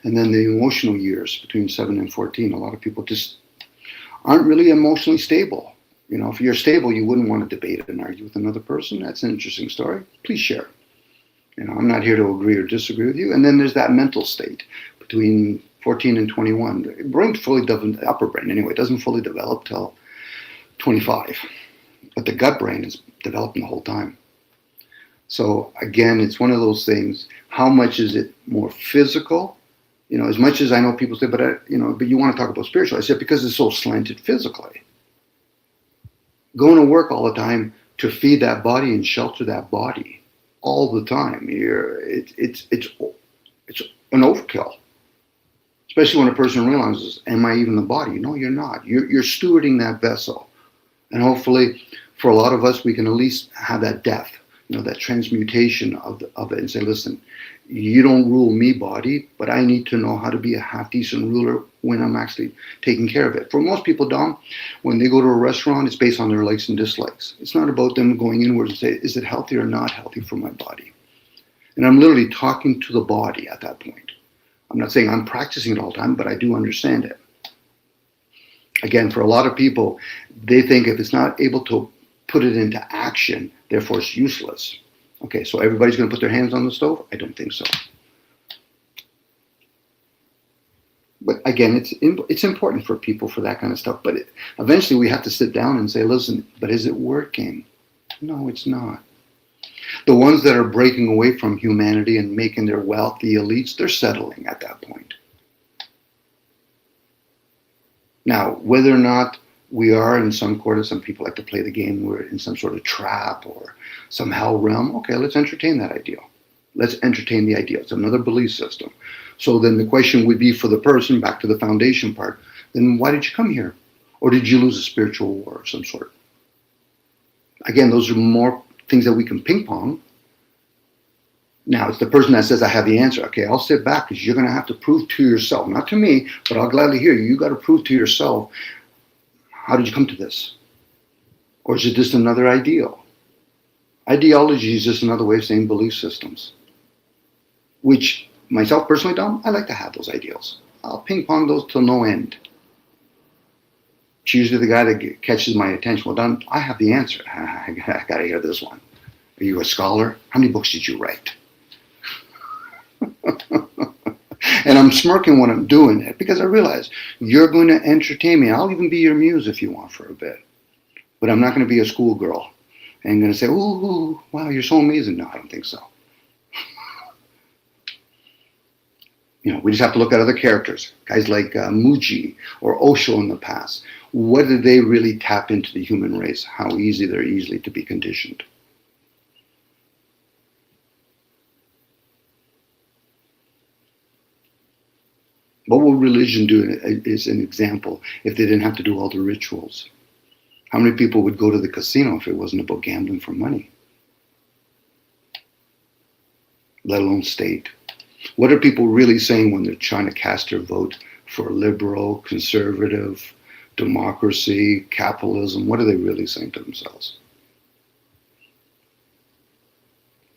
And then the emotional years between 7 and 14, a lot of people just aren't really emotionally stable. If you're stable, you wouldn't want to debate and argue with another person. That's an interesting story. Please share. I'm not here to agree or disagree with you. And then there's that mental state between 14 and 21. The brain fully doesn't, the upper brain anyway, doesn't fully develop till 25. But the gut brain is developing the whole time. So again, it's one of those things. How much is it more physical? As much as I know people say, but you want to talk about spiritual. I said, because it's so slanted physically. Going to work all the time to feed that body and shelter that body all the time. It's an overkill. Especially when a person realizes, am I even the body? No, you're not. You're stewarding that vessel. And hopefully, for a lot of us, we can at least have that death, that transmutation of it and say, listen, you don't rule me, body, but I need to know how to be a half decent ruler when I'm actually taking care of it. For most people, Dom, when they go to a restaurant, it's based on their likes and dislikes. It's not about them going inwards and say, is it healthy or not healthy for my body? And I'm literally talking to the body at that point. I'm not saying I'm practicing it all the time, but I do understand it. Again, for a lot of people, they think if it's not able to put it into action, therefore it's useless. Okay, so everybody's going to put their hands on the stove? I don't think so. But again, it's important for people for that kind of stuff. But eventually we have to sit down and say, listen, but is it working? No, it's not. The ones that are breaking away from humanity and making their wealthy elites, they're settling at that point. Now, whether or not we are in some quarter, some people like to play the game, we're in some sort of trap or some hell realm. Okay, let's entertain that ideal. Let's entertain the idea. It's another belief system. So then the question would be for the person, back to the foundation part, then why did you come here? Or did you lose a spiritual war of some sort? Again, those are more things that we can ping pong. Now, it's the person that says, I have the answer. Okay, I'll sit back because you're going to have to prove to yourself, not to me, but I'll gladly hear you. You got to prove to yourself, how did you come to this? Or is it just another ideal? Ideology is just another way of saying belief systems, which myself personally, Dom, I like to have those ideals. I'll ping pong those till no end. It's usually the guy that catches my attention. Well, Don, I have the answer. I got to hear this one. Are you a scholar? How many books did you write? And I'm smirking when I'm doing it because I realize you're going to entertain me. I'll even be your muse if you want for a bit. But I'm not going to be a schoolgirl and going to say, ooh, wow, you're so amazing. No, I don't think so. We just have to look at other characters, guys like Muji or Osho in the past. What did they really tap into the human race? How easy they're easily to be conditioned. What would religion do is an example if they didn't have to do all the rituals? How many people would go to the casino if it wasn't about gambling for money? Let alone state. What are people really saying when they're trying to cast their vote for liberal, conservative, democracy, capitalism? What are they really saying to themselves?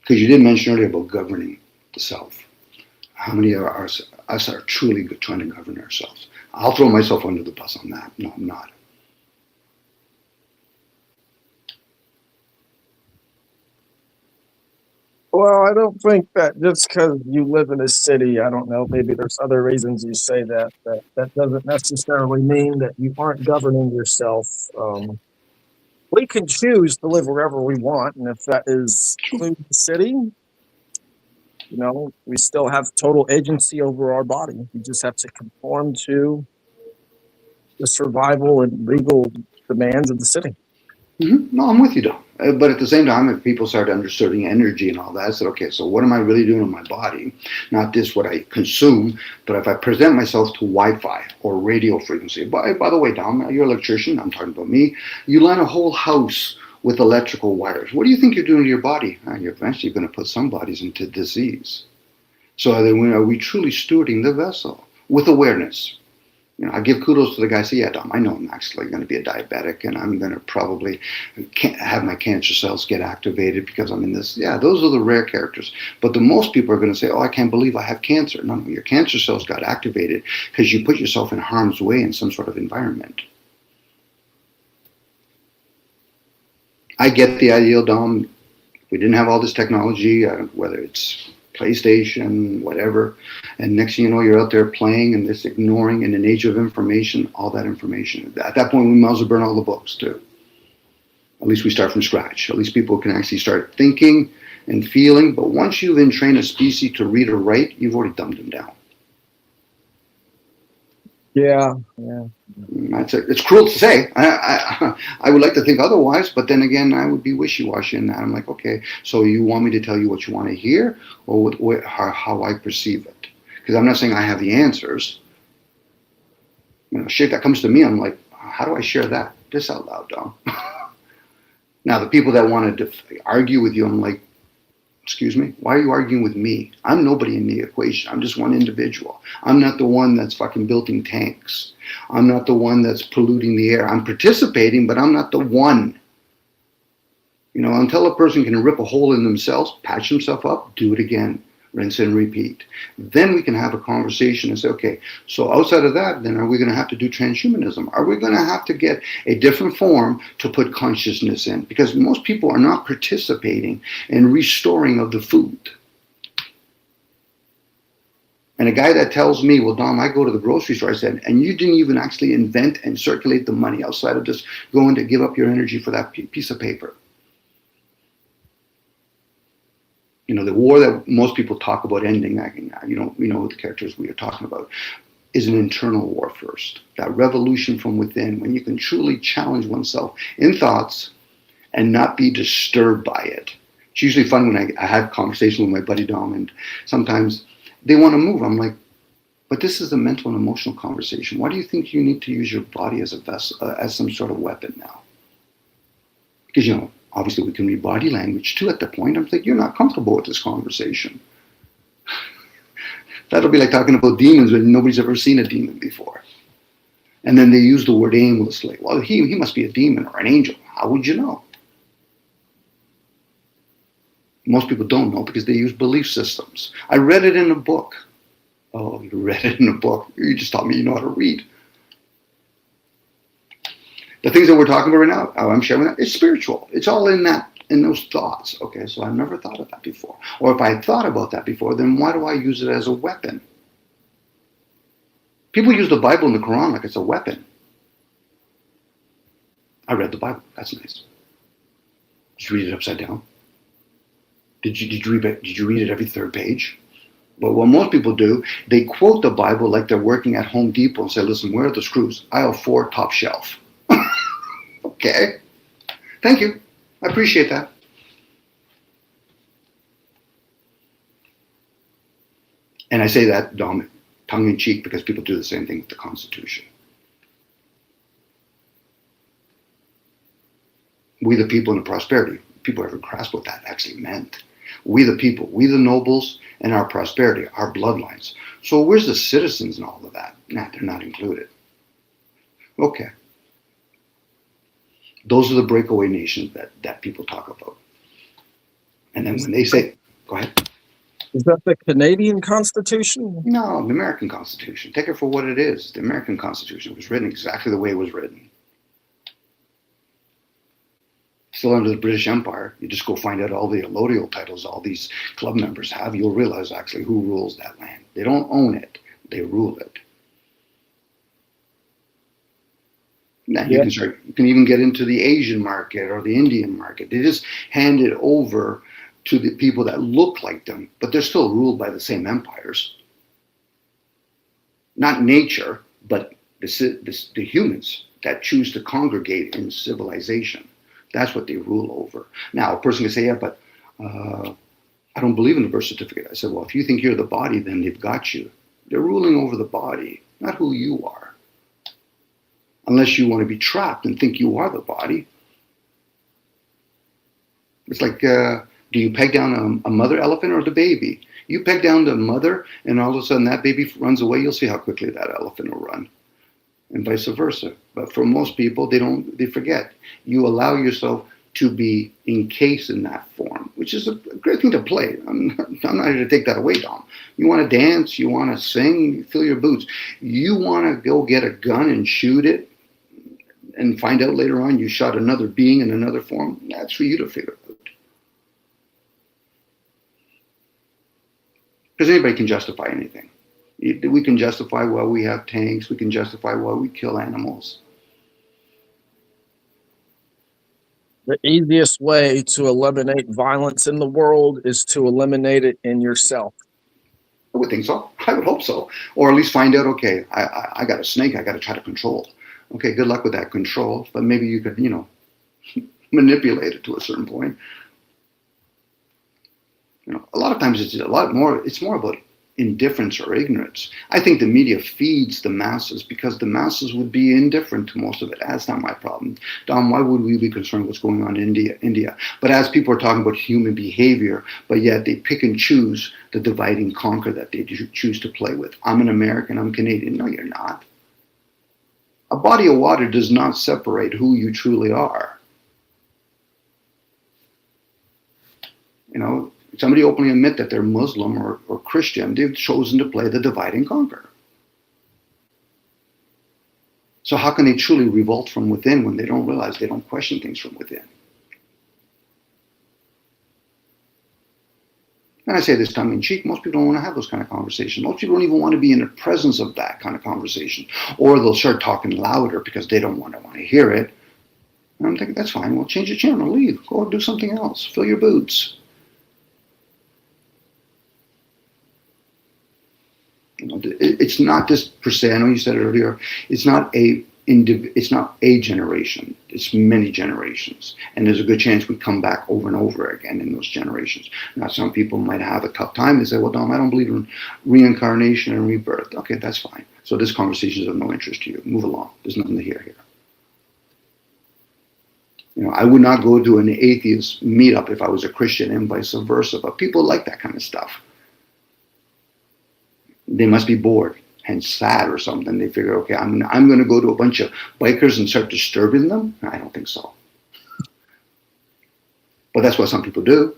Because you did mention earlier about governing the self. How many of us are truly trying to govern ourselves? I'll throw myself under the bus on that. No, I'm not. Well, I don't think that just because you live in a city, I don't know, maybe there's other reasons you say that doesn't necessarily mean that you aren't governing yourself. We can choose to live wherever we want, and if that is including the city, we still have total agency over our body. We just have to conform to the survival and legal demands of the city. Mm-hmm. No, I'm with you, Don. But at the same time, if people start understanding energy and all that, I said, okay, so what am I really doing in my body? Not just what I consume, but if I present myself to Wi-Fi or radio frequency. By the way, Don, you're an electrician. I'm talking about me. You line a whole house with electrical wires. What do you think you're doing to your body? You're eventually going to put some bodies into disease. So are we truly stewarding the vessel with awareness? I give kudos to the guy. Say, yeah, Dom, I know I'm actually going to be a diabetic, and I'm going to probably have my cancer cells get activated because I'm in this. Yeah, those are the rare characters. But the most people are going to say, oh, I can't believe I have cancer. No, your cancer cells got activated because you put yourself in harm's way in some sort of environment. I get the ideal, Dom. We didn't have all this technology, whether it's PlayStation, whatever, and next thing you know, you're out there playing and just ignoring in an age of information, all that information. At that point, we might as well burn all the books too. At least we start from scratch. At least people can actually start thinking and feeling, but once you've entrained a species to read or write, you've already dumbed them down. Yeah. It's cruel to say. I would like to think otherwise, but then again, I would be wishy-washy in that. I'm like, okay, so you want me to tell you what you want to hear, or how I perceive it? Because I'm not saying I have the answers. Shit that comes to me, I'm like, how do I share that? Just out loud, Dom. Now, the people that want to argue with you, I'm like, Excuse me? Why are you arguing with me? I'm nobody in the equation. I'm just one individual. I'm not the one that's fucking building tanks. I'm not the one that's polluting the air. I'm participating, but I'm not the one. You know, until a person can rip a hole in themselves, patch themselves up, do it again, rinse and repeat. Then we can have a conversation and say, okay, so outside of that, then are we going to have to do transhumanism? Are we going to have to get a different form to put consciousness in? Because most people are not participating in restoring of the food. And a guy that tells me, well, Dom, I go to the grocery store, I said, and you didn't even actually invent and circulate the money outside of just going to give up your energy for that piece of paper. You know, the war that most people talk about ending, we know the characters we are talking about, is an internal war first. That revolution from within, when you can truly challenge oneself in thoughts and not be disturbed by it. It's usually fun when I have conversations with my buddy Dom, and sometimes they want to move. I'm like, but this is a mental and emotional conversation. Why do you think you need to use your body as a vessel, as some sort of weapon now? Because, you know, obviously we can read body language too at the point. I'm like, you're not comfortable with this conversation. That'll be like talking about demons when nobody's ever seen a demon before. And then they use the word aimlessly. Well, he must be a demon or an angel. How would you know? Most people don't know because they use belief systems. I read it in a book. Oh, you read it in a book. You just taught me you know how to read. The things that we're talking about right now, I'm sharing that, it's spiritual. It's all in those thoughts. Okay, so I've never thought of that before. Or if I had thought about that before, then why do I use it as a weapon? People use the Bible and the Quran like it's a weapon. I read the Bible. That's nice. Did you read it upside down? Did you read it every third page? But what most people do, they quote the Bible like they're working at Home Depot and say, listen, where are the screws? Aisle 4, top shelf. Okay. Thank you. I appreciate that. And I say that, Dom, tongue in cheek, because people do the same thing with the Constitution. We the people in the prosperity. People ever grasp what that actually meant. We the people, we the nobles, and our prosperity, our bloodlines. So where's the citizens and all of that? Nah, they're not included. Okay. Those are the breakaway nations that people talk about. And then when they say, go ahead. Is that the Canadian Constitution? No, the American Constitution. Take it for what it is. The American Constitution was written exactly the way it was written. Still under the British Empire. You just go find out all the allodial titles all these club members have. You'll realize actually who rules that land. They don't own it. They rule it. Now you can even get into the Asian market or the Indian market. They just hand it over to the people that look like them, but they're still ruled by the same empires. Not nature, but the humans that choose to congregate in civilization. That's what they rule over. Now, a person can say, yeah, but I don't believe in the birth certificate. I said, well, if you think you're the body, then they've got you. They're ruling over the body, not who you are. Unless you want to be trapped and think you are the body. It's like, do you peg down a mother elephant or the baby? You peg down the mother and all of a sudden that baby runs away, you'll see how quickly that elephant will run. And vice versa. But for most people, they forget. You allow yourself to be encased in that form, which is a great thing to play. I'm not here to take that away, Dom. You want to dance, you want to sing, fill your boots. You want to go get a gun and shoot it and find out later on you shot another being in another form, that's for you to figure out. Because anybody can justify anything. We can justify why we have tanks. We can justify why we kill animals. The easiest way to eliminate violence in the world is to eliminate it in yourself. I would think so. I would hope so. Or at least find out, okay, I got a snake I got to try to control. Okay, good luck with that control. But maybe you could, manipulate it to a certain point. A lot of times it's more about indifference or ignorance. I think the media feeds the masses because the masses would be indifferent to most of it. That's not my problem. Don, why would we be concerned what's going on in India? But as people are talking about human behavior, but yet they pick and choose the divide and conquer that they choose to play with. I'm an American, I'm Canadian. No, you're not. A body of water does not separate who you truly are. You know, somebody openly admit that they're Muslim or Christian, they've chosen to play the divide and conquer. So how can they truly revolt from within when they don't realize they don't question things from within? And I say this tongue in cheek, most people don't want to have those kind of conversations. Most people don't even want to be in the presence of that kind of conversation. Or they'll start talking louder because they don't want to hear it. And I'm thinking, that's fine. Well, change the channel, leave, go do something else, fill your boots. You know, it's not just per se. I know you said it earlier. It's not a generation. It's many generations, and there's a good chance we come back over and over again in those generations. Now, some people might have a tough time. They say, "Well, Dom, I don't believe in reincarnation and rebirth." Okay, that's fine. So this conversation is of no interest to you. Move along. There's nothing to hear here. You know, I would not go to an atheist meetup if I was a Christian, and vice versa. But people like that kind of stuff. They must be bored and sad or something. They figure, okay, I'm going to go to a bunch of bikers and start disturbing them. I don't think so. But that's what some people do.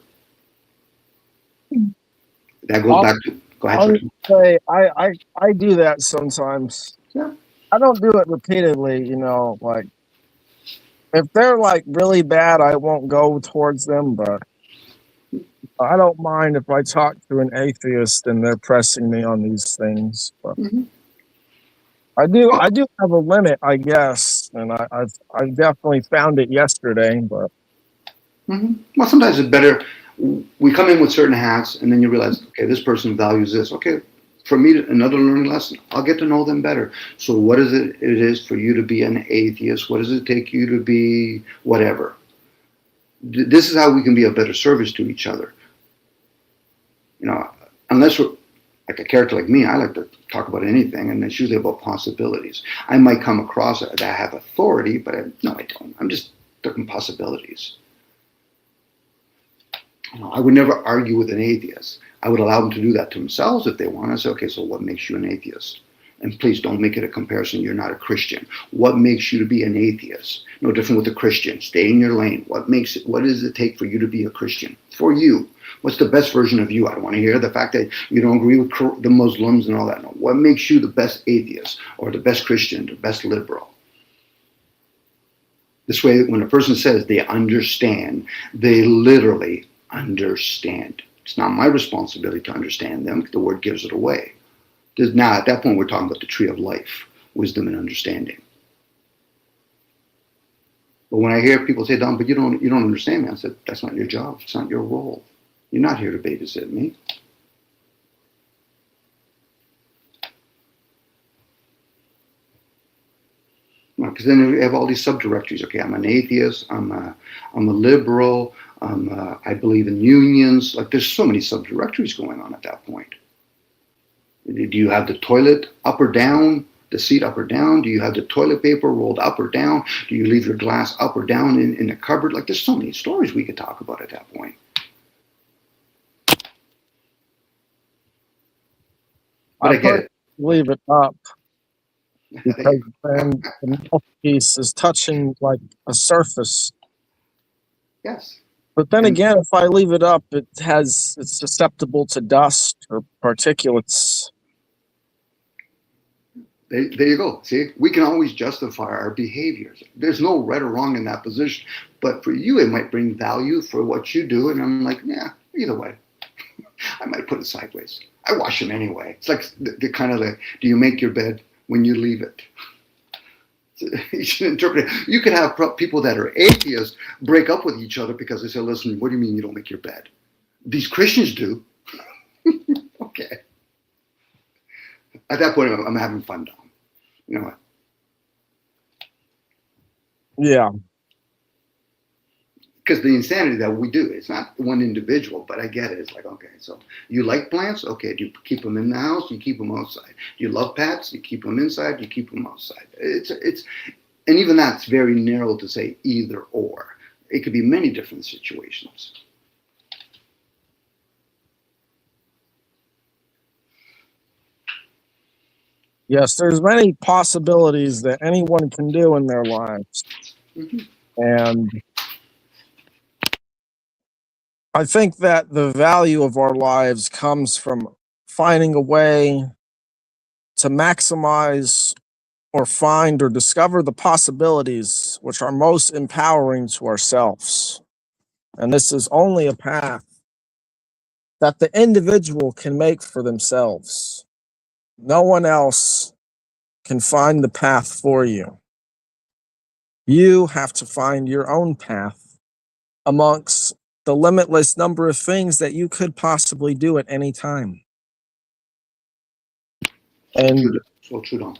That goes back to, go ahead. I'll say I do that sometimes. Yeah. I don't do it repeatedly, you know, like if they're like really bad, I won't go towards them, but I don't mind if I talk to an atheist and they're pressing me on these things. But I do have a limit, I guess, and I definitely found it yesterday. But well, sometimes it's better. We come in with certain hats, and then you realize, okay, this person values this. Okay, for me, another learning lesson. I'll get to know them better. So, what is it is for you to be an atheist? What does it take you to be whatever? This is how we can be a better service to each other. You know, unless we're like a character like me, I like to talk about anything, and it's usually about possibilities. I might come across that I have authority, but no, I don't. I'm just talking possibilities. You know, I would never argue with an atheist. I would allow them to do that to themselves if they want. I say, okay, so what makes you an atheist? And please don't make it a comparison. You're not a Christian. What makes you to be an atheist? No different with a Christian. Stay in your lane. What does it take for you to be a Christian? For you. What's the best version of you? I don't want to hear the fact that you don't agree with the Muslims and all that. No. What makes you the best atheist or the best Christian, the best liberal? This way, when a person says they understand, they literally understand. It's not my responsibility to understand them. The word gives it away. Now, at that point, we're talking about the tree of life, wisdom and understanding. But when I hear people say, Don, but you don't understand me, I said, that's not your job. It's not your role. You're not here to babysit me. Because then we have all these subdirectories. Okay, I'm an atheist. I'm a liberal. I believe in unions. Like there's so many subdirectories going on at that point. Do you have the toilet up or down? The seat up or down? Do you have the toilet paper rolled up or down? Do you leave your glass up or down in the cupboard? Like there's so many stories we could talk about at that point. But I get it. Leave it up because then the mouthpiece is touching like a surface. Yes. But then again, if I leave it up, it's susceptible to dust or particulates. There you go. See, we can always justify our behaviors. There's no right or wrong in that position. But for you, it might bring value for what you do. And I'm like, yeah, either way. I might put it sideways. I wash them anyway. It's like the kind of do you make your bed when you leave it? You should interpret it. You could have people that are atheists break up with each other because they say, listen, what do you mean you don't make your bed? These Christians do. Okay. At that point, I'm having fun, Dom. You know what? Yeah. because the insanity that we do, it's not one individual, but I get it. It's like, okay, so you like plants? Okay, do you keep them in the house? You keep them outside. You love pets? You keep them inside? You keep them outside. And even that's very narrow to say either or. It could be many different situations. Yes, there's many possibilities that anyone can do in their lives. Mm-hmm. And I think that the value of our lives comes from finding a way to maximize or find or discover the possibilities which are most empowering to ourselves. And this is only a path that the individual can make for themselves. No one else can find the path for you. You have to find your own path amongst the limitless number of things that you could possibly do at any time. And So true, Don.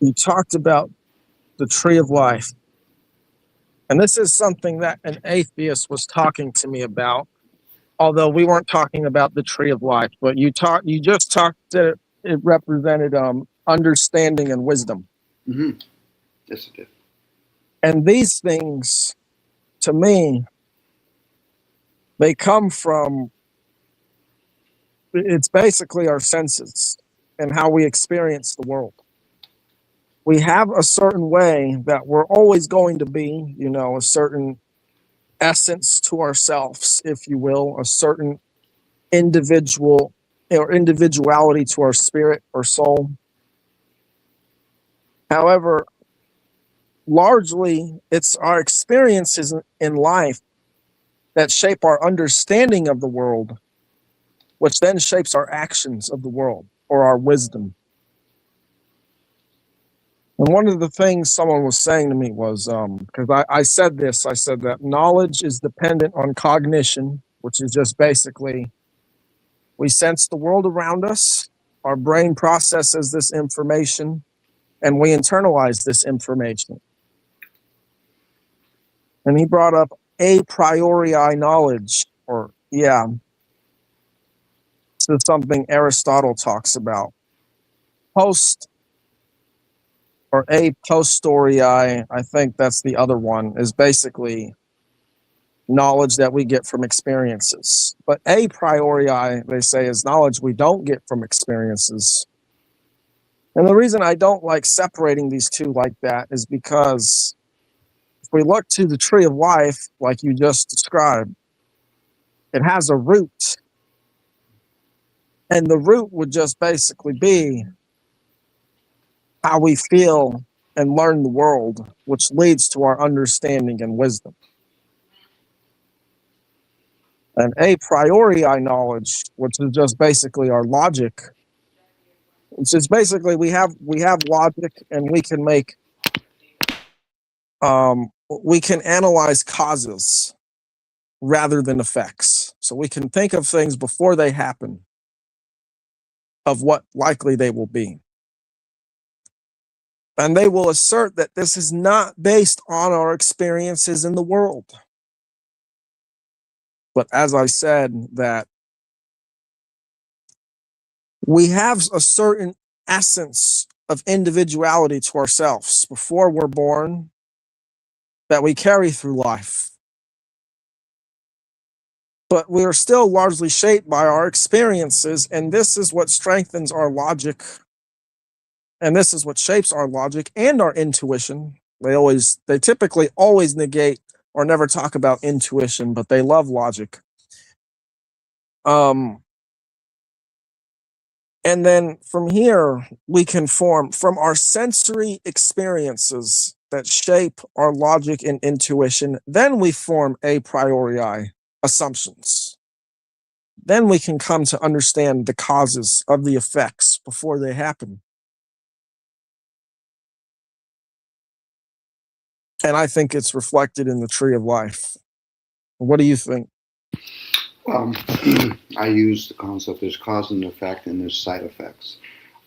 you talked about the tree of life. And this is something that an atheist was talking to me about, although we weren't talking about the tree of life, but you just talked that it represented understanding and wisdom. Mm-hmm. Yes, it did. And these things, to me, they come from, it's basically our senses and how we experience the world. We have a certain way that we're always going to be, a certain essence to ourselves, if you will, a certain individual or individuality to our spirit or soul. However, largely it's our experiences in life that shape our understanding of the world, which then shapes our actions of the world or our wisdom. And one of the things someone was saying to me was, because I said that knowledge is dependent on cognition, which is just basically we sense the world around us, our brain processes this information, and we internalize this information. And he brought up a priori knowledge, this is something Aristotle talks about. A posteriori, I think that's the other one, is basically knowledge that we get from experiences. But a priori, they say, is knowledge we don't get from experiences. And the reason I don't like separating these two like that is because if we look to the tree of life, like you just described, it has a root. And the root would just basically be how we feel and learn the world, which leads to our understanding and wisdom. And a priori knowledge, which is just basically our logic, which is basically we have logic and we can make we can analyze causes rather than effects. So we can think of things before they happen, of what likely they will be. And they will assert that this is not based on our experiences in the world. But as I said, that we have a certain essence of individuality to ourselves before we're born that we carry through life. But we are still largely shaped by our experiences, and this is what strengthens our logic. And this is what shapes our logic and our intuition. They typically always negate or never talk about intuition, but they love logic. And then from here, we can form from our sensory experiences that shape our logic and intuition. Then we form a priori assumptions. Then we can come to understand the causes of the effects before they happen. And I think it's reflected in the tree of life. What do you think? I use the concept there's cause and effect and there's side effects.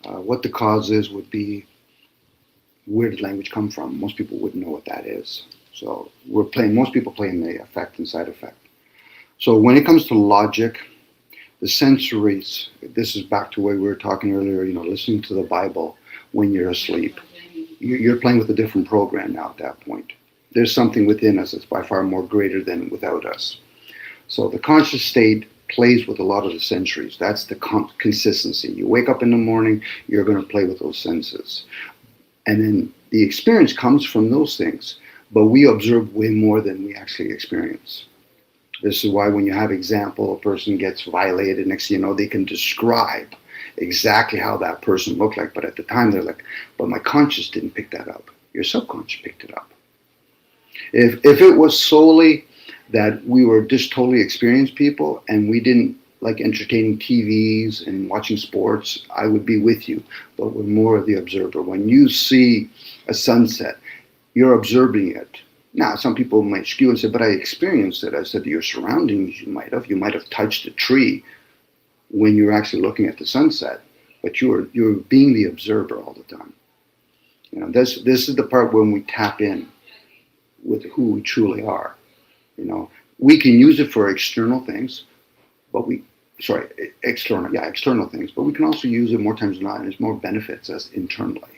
What the cause is would be where did language come from? Most people wouldn't know what that is. So most people play in the effect and side effect. So when it comes to logic, the sensories, this is back to what we were talking earlier, listening to the Bible when you're asleep. You're playing with a different program now at that point. There's something within us that's by far more greater than without us. So the conscious state plays with a lot of the sensories. That's the consistency. You wake up in the morning, you're going to play with those senses. And then the experience comes from those things, but we observe way more than we actually experience. This is why when you have example, a person gets violated, next thing you know, they can describe exactly how that person looked like. But at the time, they're like, but my conscious didn't pick that up. Your subconscious picked it up. If it was solely that we were just totally experienced people and we didn't like entertaining TVs and watching sports, I would be with you. But we're more of the observer. When you see a sunset, you're observing it. Now, some people might skew and say, but I experienced it. I said, your surroundings, you might have touched a tree when you're actually looking at the sunset, but you're being the observer all the time. This is the part when we tap in with who we truly are. We can use it for external things, external things, but we can also use it more times than not, and it more benefits us internally.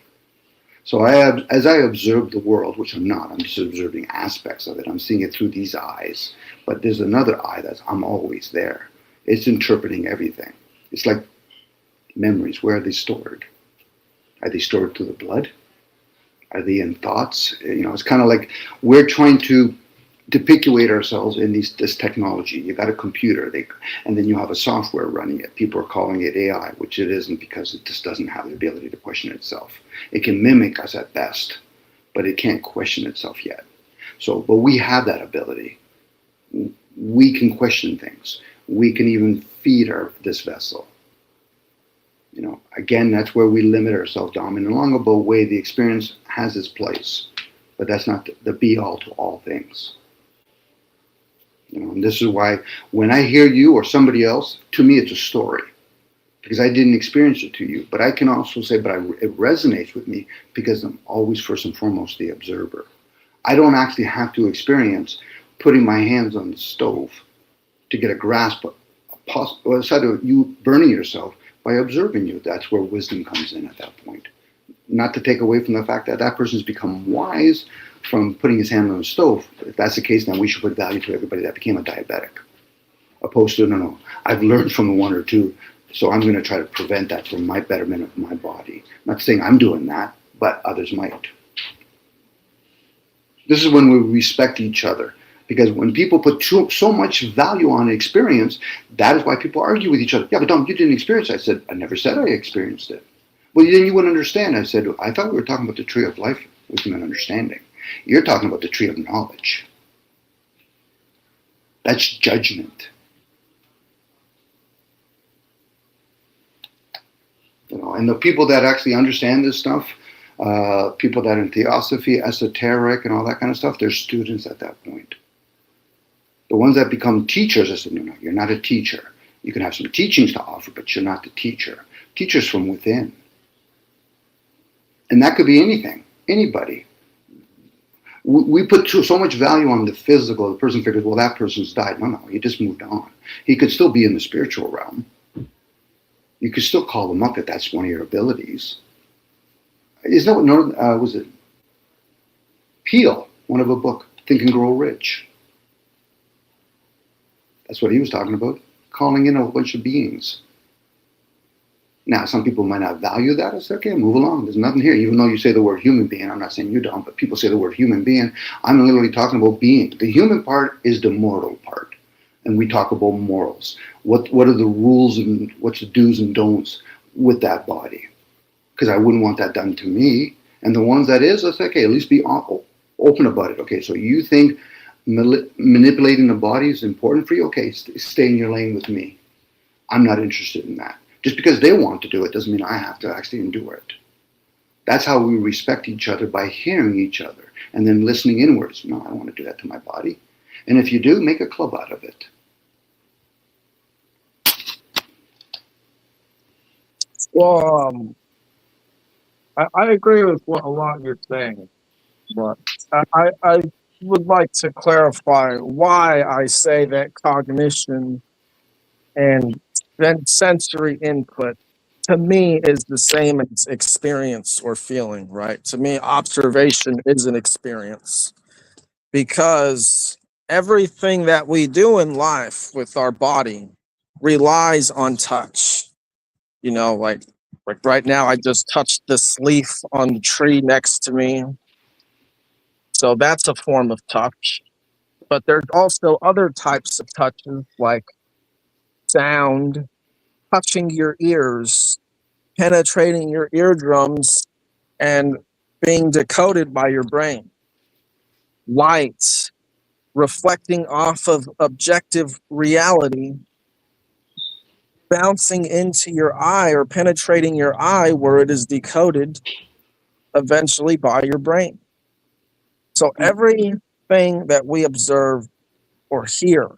So as I observe the world, which I'm not, I'm just observing aspects of it. I'm seeing it through these eyes, but there's another eye I'm always there. It's interpreting everything. It's like memories. Where are they stored? Are they stored through the blood? Are they in thoughts? It's kind of like we're trying to depictuate ourselves in this technology. You got a computer, and then you have a software running it. People are calling it AI, which it isn't, because it just doesn't have the ability to question itself. It can mimic us at best, but it can't question itself yet. But we have that ability. We can question things. We can even feed this vessel. Again, that's where we limit ourselves down. In a long way, the experience has its place, but that's not the be-all to all things. And this is why when I hear you or somebody else, to me it's a story, because I didn't experience it to you. But I can also say, it resonates with me because I'm always first and foremost the observer. I don't actually have to experience putting my hands on the stove to get a grasp of you burning yourself by observing you. That's where wisdom comes in at that point. Not to take away from the fact that that person's become wise from putting his hand on the stove. If that's the case, then we should put value to everybody that became a diabetic. Opposed to, no, I've learned from one or two, so I'm going to try to prevent that for my betterment of my body. I'm not saying I'm doing that, but others might. This is when we respect each other. Because when people put so much value on experience, that is why people argue with each other. Yeah, but Dom, you didn't experience it. I said, I never said I experienced it. Well, then you wouldn't understand. I said, I thought we were talking about the tree of life, wisdom, and understanding. You're talking about the tree of knowledge. That's judgment. And the people that actually understand this stuff, people that are in theosophy, esoteric, and all that kind of stuff, they're students at that point. The ones that become teachers, I said, no, you're not a teacher. You can have some teachings to offer, but you're not the teacher. Teacher's from within. And that could be anything, anybody. We put so much value on the physical. The person figures, well, that person's died. No, he just moved on. He could still be in the spiritual realm. You could still call them up if that's one of your abilities. Isn't that what, was it Peele, one of a book, Think and Grow Rich? That's what he was talking about, calling in a whole bunch of beings. Now, some people might not value that. I say, okay, move along. There's nothing here. Even though you say the word human being, I'm not saying you don't, but people say the word human being. I'm literally talking about being. The human part is the mortal part. And we talk about morals. What are the rules and what's the do's and don'ts with that body? Because I wouldn't want that done to me. And the ones that is, I say, okay, at least be open about it. Okay, so you think manipulating the body is important for you? Okay, stay in your lane with me. I'm not interested in that. Just because they want to do it doesn't mean I have to actually endure it. That's how we respect each other, by hearing each other and then listening inwards. No, I don't want to do that to my body. And if you do, make a club out of it. Well, I agree with what a lot you're saying, but I would like to clarify why I say that cognition and then sensory input to me is the same as experience or feeling, right? To me, observation is an experience because everything that we do in life with our body relies on touch. You know, like right now, I just touched this leaf on the tree next to me. So that's a form of touch. But there's also other types of touches like sound, touching your ears, penetrating your eardrums, and being decoded by your brain. Light, reflecting off of objective reality, bouncing into your eye or penetrating your eye where it is decoded eventually by your brain. So everything that we observe or hear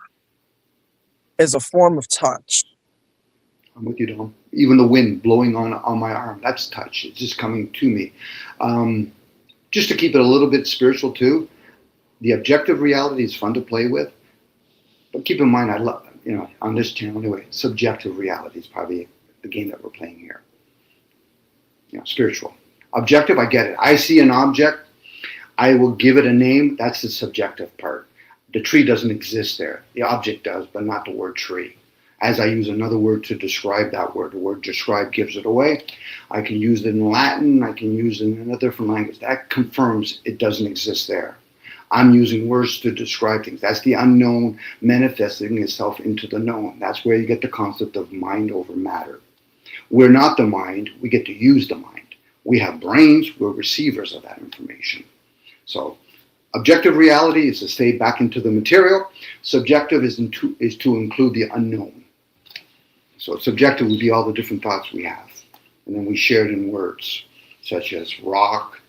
is a form of touch. I'm with you, Dom. Even the wind blowing on my arm, that's touch. It's just coming to me. Just to keep it a little bit spiritual too, the objective reality is fun to play with, but keep in mind, I love, on this channel anyway, subjective reality is probably the game that we're playing here. Spiritual. Objective, I get it. I see an object, I will give it a name. That's the subjective part. The tree doesn't exist there. The object does, but not the word tree. As I use another word to describe that word, the word describe gives it away. I can use it in Latin. I can use it in a different language. That confirms it doesn't exist there. I'm using words to describe things. That's the unknown manifesting itself into the known. That's where you get the concept of mind over matter. We're not the mind. We get to use the mind. We have brains. We're receivers of that information. So objective reality is to stay back into the material. Subjective is to include the unknown. So subjective would be all the different thoughts we have. And then we share it in words, such as rock,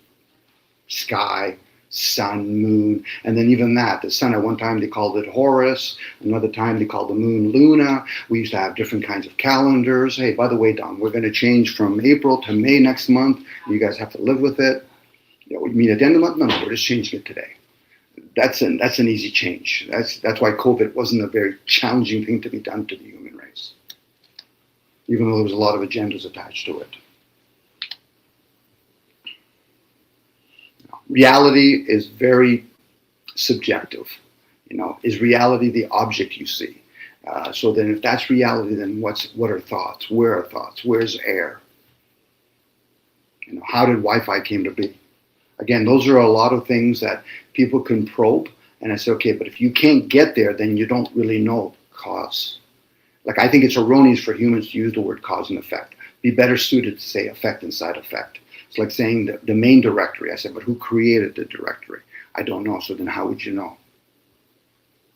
sky, sun, moon, and then even that. The sun, at one time they called it Horus, another time they called the moon Luna. We used to have different kinds of calendars. Hey, by the way, Don, we're going to change from April to May next month. You guys have to live with it. We meet at the end of the month? No, we're just changing it today. That's an easy change. That's why COVID wasn't a very challenging thing to be done to the human race, even though there was a lot of agendas attached to it. Reality is very subjective. Is reality the object you see? So then if that's reality, then what are thoughts? Where are thoughts? Where's air? How did Wi-Fi came to be? Again, those are a lot of things that people can probe. And I say, okay, but if you can't get there, then you don't really know cause. Like, I think it's erroneous for humans to use the word cause and effect. Be better suited to say effect and side effect. It's like saying the main directory. I said, but who created the directory? I don't know. So then how would you know?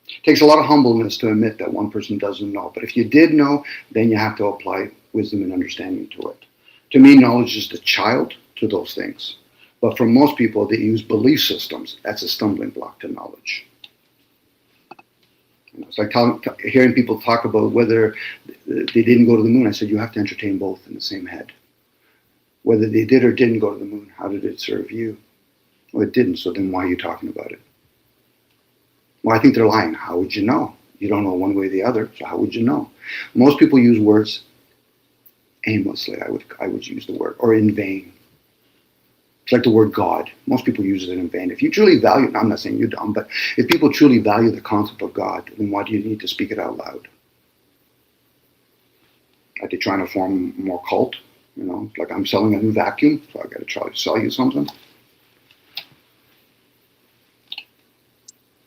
It takes a lot of humbleness to admit that one person doesn't know. But if you did know, then you have to apply wisdom and understanding to it. To me, knowledge is the child to those things. But for most people, they use belief systems. That's a stumbling block to knowledge. It's like hearing people talk about whether they didn't go to the moon. I said, you have to entertain both in the same head. Whether they did or didn't go to the moon, how did it serve you? Well, it didn't, so then why are you talking about it? Well, I think they're lying. How would you know? You don't know one way or the other, so how would you know? Most people use words aimlessly, I would use the word, or in vain. It's like the word God. Most people use it in vain. If you truly value, I'm not saying you're dumb, but if people truly value the concept of God, then why do you need to speak it out loud? Are they trying to form more cult? Like I'm selling a new vacuum, so I got to try to sell you something.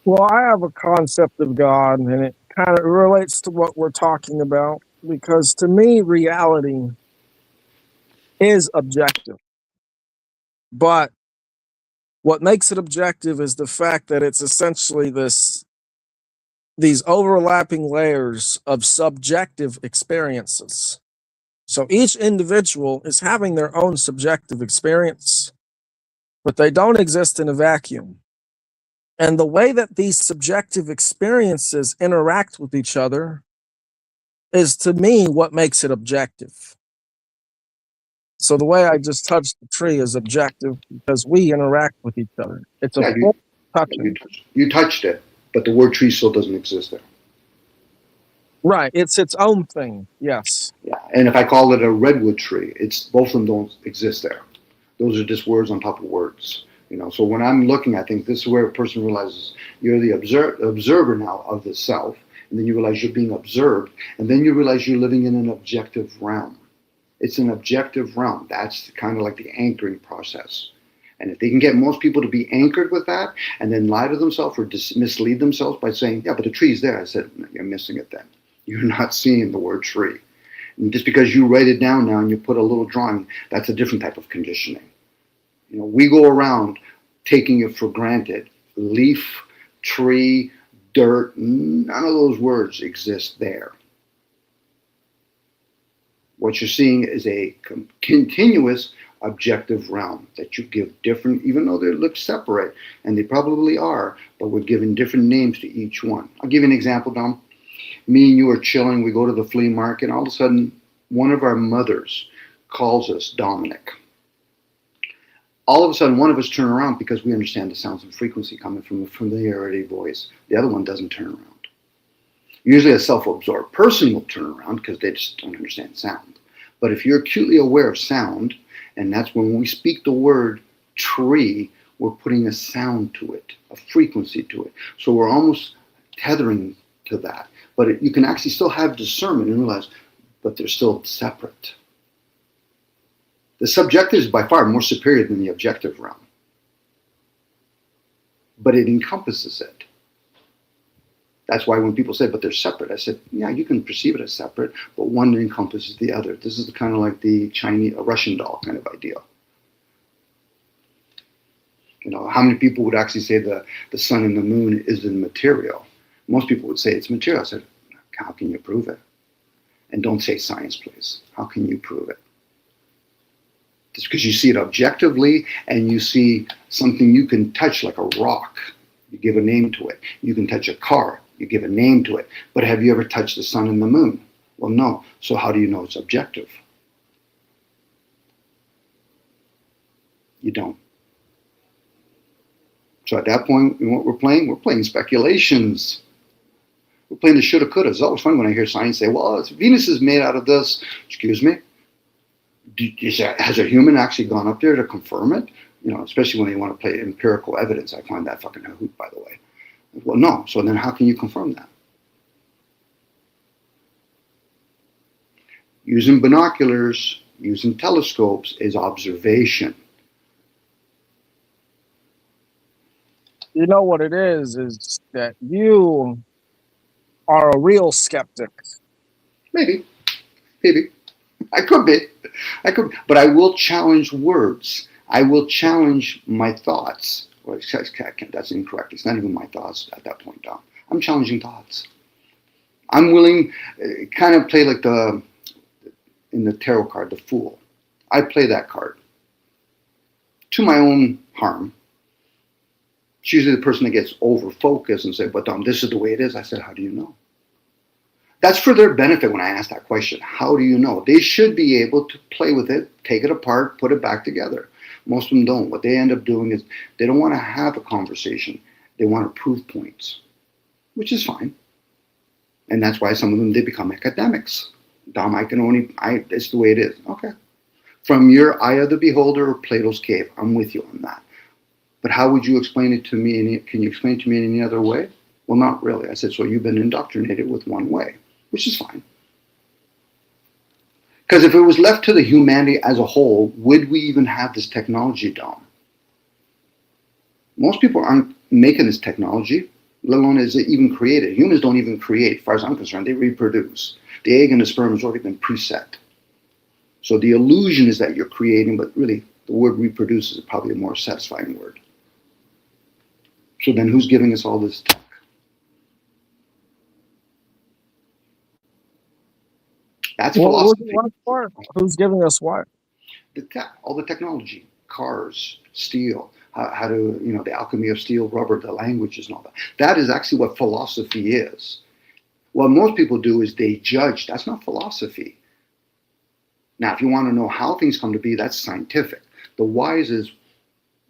Well, I have a concept of God, and it kind of relates to what we're talking about, because to me, reality is objective. But what makes it objective is the fact that it's essentially these overlapping layers of subjective experiences. So each individual is having their own subjective experience, but they don't exist in a vacuum. And the way that these subjective experiences interact with each other is, to me, what makes it objective. So the way I just touched the tree is objective because we interact with each other. It's a form touching. You touched it, but the word tree still doesn't exist there. Right. It's its own thing. Yes. Yeah. And if I call it a redwood tree, it's both of them don't exist there. Those are just words on top of words. So when I'm looking, I think this is where a person realizes you're the observer now of the self, and then you realize you're being observed, and then you realize you're living in an objective realm. It's an objective realm. That's kind of like the anchoring process. And if they can get most people to be anchored with that and then lie to themselves or mislead themselves by saying, yeah, but the tree's there. I said, no, you're missing it then. You're not seeing the word tree. And just because you write it down now and you put a little drawing, that's a different type of conditioning. We go around taking it for granted. Leaf, tree, dirt, none of those words exist there. What you're seeing is a continuous objective realm that you give different, even though they look separate, and they probably are, but we're giving different names to each one. I'll give you an example, Dom. Me and you are chilling, we go to the flea market, and all of a sudden, one of our mothers calls us Dominic. All of a sudden, one of us turn around because we understand the sounds and frequency coming from the familiarity voice. The other one doesn't turn around. Usually a self-absorbed person will turn around because they just don't understand sound. But if you're acutely aware of sound, and that's when we speak the word tree, we're putting a sound to it, a frequency to it. So we're almost tethering to that. But you can actually still have discernment and realize, but they're still separate. The subjective is by far more superior than the objective realm. But it encompasses it. That's why when people say, but they're separate, I said, yeah, you can perceive it as separate, but one encompasses the other. This is kind of like the Russian doll kind of idea. How many people would actually say the sun and the moon is in material? Most people would say it's material. I said, how can you prove it? And don't say science, please. How can you prove it? Just because you see it objectively and you see something you can touch like a rock, you give a name to it. You can touch a car, you give a name to it. But have you ever touched the sun and the moon? Well, no. So how do you know it's objective? You don't. So at that point, what we're playing speculations. We're playing the shoulda, coulda. It's always fun when I hear science say, well, Venus is made out of this. Excuse me? Has a human actually gone up there to confirm it? Especially when they want to play empirical evidence. I find that fucking a hoot, by the way. Well, no. So then how can you confirm that? Using binoculars, using telescopes is observation. You know what it is that you are a real skeptic. Maybe. I could be. But I will challenge words. I will challenge my thoughts. Well, that's incorrect. It's not even my thoughts at that point, Dom. I'm challenging thoughts. I'm willing, kind of play like in the tarot card, the Fool. I play that card to my own harm. It's usually the person that gets over-focused and say, but Dom, this is the way it is. I said, how do you know? That's for their benefit when I ask that question. How do you know? They should be able to play with it, take it apart, put it back together. Most of them don't. What they end up doing is they don't want to have a conversation. They want to prove points, which is fine. And that's why some of them, they become academics. Dom, it's the way it is. Okay. From your eye of the beholder or Plato's cave, I'm with you on that. But how would you explain it to me? Can you explain it to me in any other way? Well, not really. I said, so you've been indoctrinated with one way, which is fine. Because if it was left to the humanity as a whole, would we even have this technology, Dom? Most people aren't making this technology, let alone is it even created. Humans don't even create, as far as I'm concerned, they reproduce. The egg and the sperm has already been preset. So the illusion is that you're creating, but really the word reproduce is probably a more satisfying word. So then who's giving us all this tech? That's philosophy. What part? Who's giving us what? The tech, all the technology, cars, steel, how to, the alchemy of steel, rubber, the languages and all that. That is actually what philosophy is. What most people do is they judge. That's not philosophy. Now, if you want to know how things come to be, that's scientific. The whys is,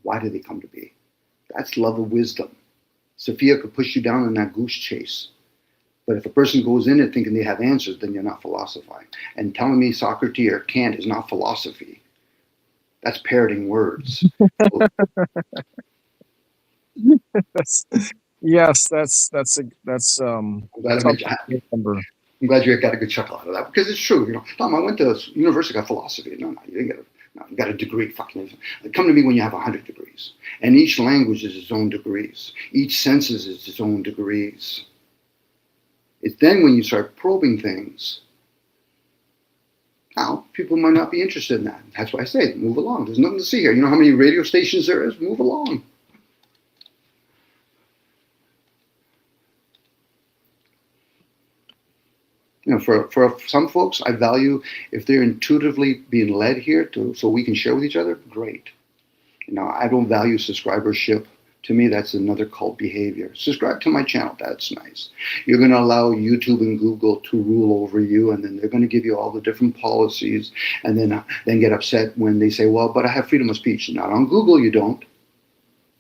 why do they come to be? That's love of wisdom. Sophia could push you down in that goose chase. But if a person goes in it thinking they have answers, then you're not philosophizing. And telling me Socrates or Kant is not philosophy, that's parroting words. That's, yes, that's I'm glad, something to remember. I'm glad you got a good chuckle out of that because it's true. Tom, I went to university, got philosophy. No, you didn't get a. No, you got a degree. Fucking. Come to me when you have 100 degrees, and each language is its own degrees. Each senses is its own degrees. It's then when you start probing things. Now, people might not be interested in that. That's why I say, move along. There's nothing to see here. You know how many radio stations there is? Move along. For some folks, I value if they're intuitively being led here so we can share with each other, great. I don't value subscribership. To me, that's another cult behavior. Subscribe to my channel, that's nice. You're going to allow YouTube and Google to rule over you, and then they're going to give you all the different policies, and then get upset when they say, well, but I have freedom of speech. Not on Google, you don't.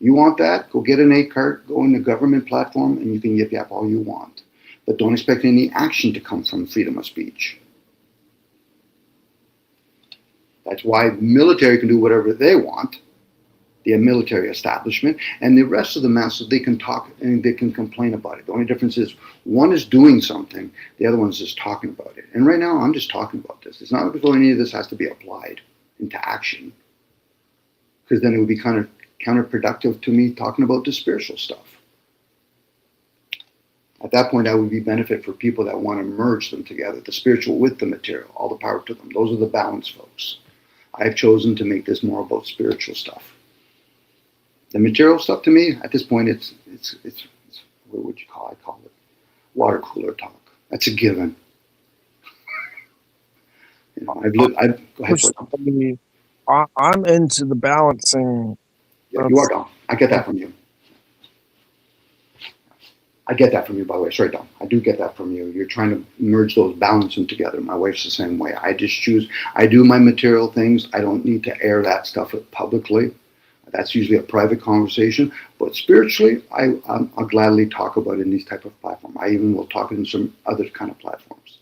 You want that? Go get an A card, go in the government platform, and you can yip yap all you want. But don't expect any action to come from freedom of speech. That's why the military can do whatever they want, the military establishment, and the rest of the masses, they can talk and they can complain about it. The only difference is one is doing something, the other one's just talking about it. And right now, I'm just talking about this. It's not because any of this has to be applied into action, because then it would be kind of counterproductive to me talking about the spiritual stuff. At that point, that would be benefit for people that want to merge them together, the spiritual with the material. All the power to them. Those are the balanced folks. I've chosen to make this more about spiritual stuff. The material stuff, to me, at this point, it's what would you call it? I call it water cooler talk. That's a given. Go ahead. I'm into the balancing. Yeah, you are, Dom. I get that from you. I get that from you, by the way. Sorry, Dom. I do get that from you. You're trying to merge those, balance them together. My wife's the same way. I do my material things. I don't need to air that stuff publicly. That's usually a private conversation. But spiritually, I'll gladly talk about it in these type of platforms. I even will talk in some other kind of platforms.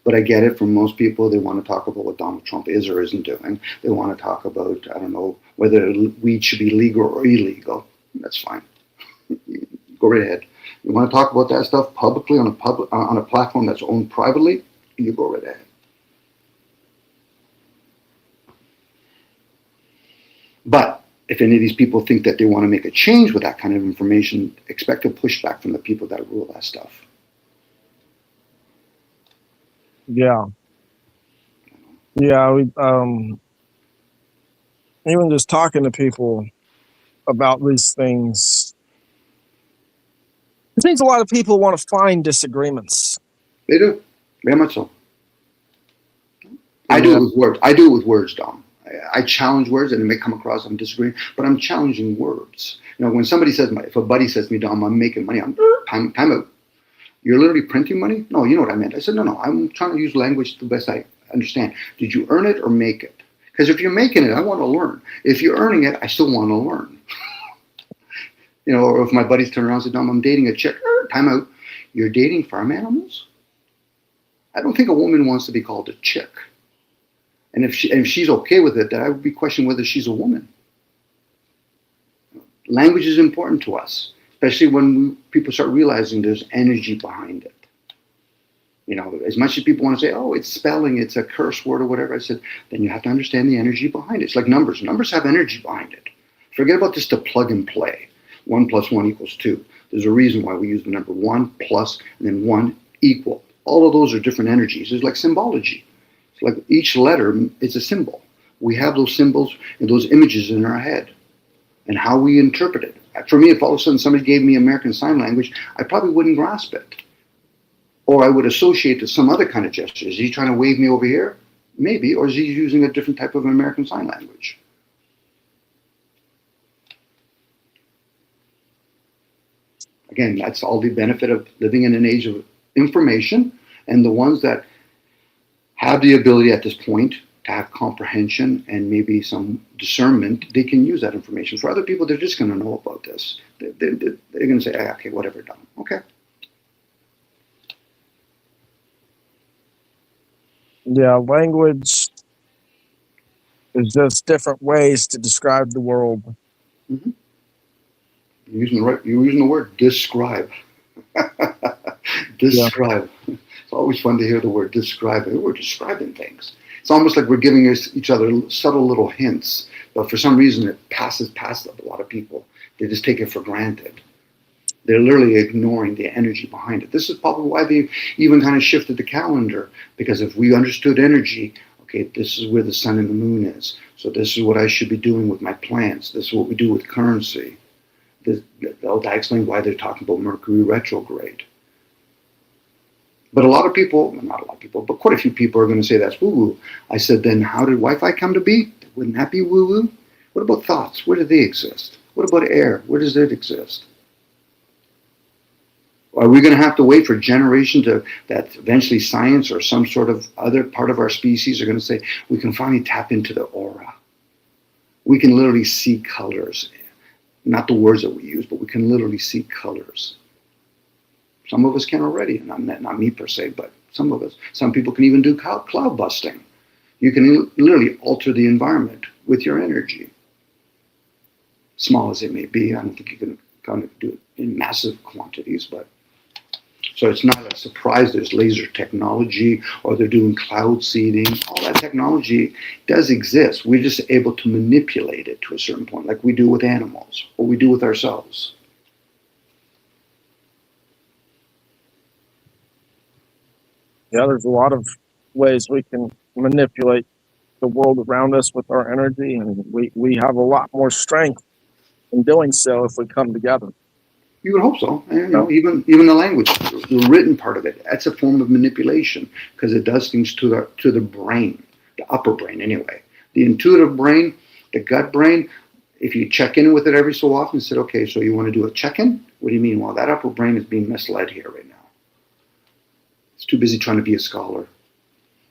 But I get it from most people. They want to talk about what Donald Trump is or isn't doing. They want to talk about, I don't know, whether weed should be legal or illegal. That's fine. Go right ahead. You want to talk about that stuff publicly on a platform that's owned privately, you go right ahead. But if any of these people think that they want to make a change with that kind of information, expect a pushback from the people that rule that stuff. Yeah. Yeah. Even just talking to people about these things. It seems a lot of people want to find disagreements. They do. Very much so. I do it with words. I do it with words, Dom. I challenge words, and it may come across I'm disagreeing, but I'm challenging words. When somebody says, if a buddy says to me, Dom, I'm making money, I'm time out. You're literally printing money? No, you know what I meant. I said, no, I'm trying to use language the best I understand. Did you earn it or make it? Because if you're making it, I want to learn. If you're earning it, I still want to learn. Or if my buddies turn around and say, Dom, I'm dating a chick. Time out. You're dating farm animals? I don't think a woman wants to be called a chick. And if she's okay with it, then I would be questioning whether she's a woman. Language is important to us, especially when people start realizing there's energy behind it. As much as people want to say, oh, it's spelling, it's a curse word or whatever, I said, then you have to understand the energy behind it. It's like numbers. Numbers have energy behind it. Forget about just the plug and play. 1 + 1 = 2. There's a reason why we use the number 1 plus and then 1 equal. All of those are different energies. It's like symbology. It's like each letter is a symbol. We have those symbols and those images in our head and how we interpret it. For me, if all of a sudden somebody gave me American Sign Language, I probably wouldn't grasp it. Or I would associate to some other kind of gesture. Is he trying to wave me over here? Maybe. Or is he using a different type of American Sign Language? Again, that's all the benefit of living in an age of information, and the ones that have the ability at this point to have comprehension and maybe some discernment, they can use that information. For other people, they're just going to know about this. They're going to say, "Ah, okay, whatever, Dom. Okay." Yeah, language is just different ways to describe the world. Mm-hmm. You're using the word describe. Yeah. Describe. It's always fun to hear the word describe. We're describing things. It's almost like we're giving each other subtle little hints, but for some reason it passes past a lot of people. They just take it for granted. They're literally ignoring the energy behind it. This is probably why they even kind of shifted the calendar, because if we understood energy, okay, this is where the sun and the moon is. So this is what I should be doing with my plants. This is what we do with currency. That explains why they're talking about Mercury retrograde. But a lot of people, not a lot of people, but quite a few people are going to say that's woo-woo. I said, then how did Wi-Fi come to be? Wouldn't that be woo-woo? What about thoughts? Where do they exist? What about air? Where does it exist? Are we going to have to wait for generations that eventually science or some sort of other part of our species are going to say, we can finally tap into the aura? We can literally see colors. Not the words that we use, but we can literally see colors. Some of us can already, not me per se, but some of us. Some people can even do cloud busting. You can literally alter the environment with your energy. Small as it may be, I don't think you can kind of do it in massive quantities, but so it's not a surprise there's laser technology or they're doing cloud seeding. All that technology does exist. We're just able to manipulate it to a certain point, like we do with animals or we do with ourselves. Yeah, there's a lot of ways we can manipulate the world around us with our energy, and we have a lot more strength in doing so if we come together. You would hope so. And, even the language, the written part of it, that's a form of manipulation because it does things to the brain, the upper brain anyway. The intuitive brain, the gut brain, if you check in with it every so often and said, okay, so you want to do a check-in? What do you mean? Well, that upper brain is being misled here right now. It's too busy trying to be a scholar,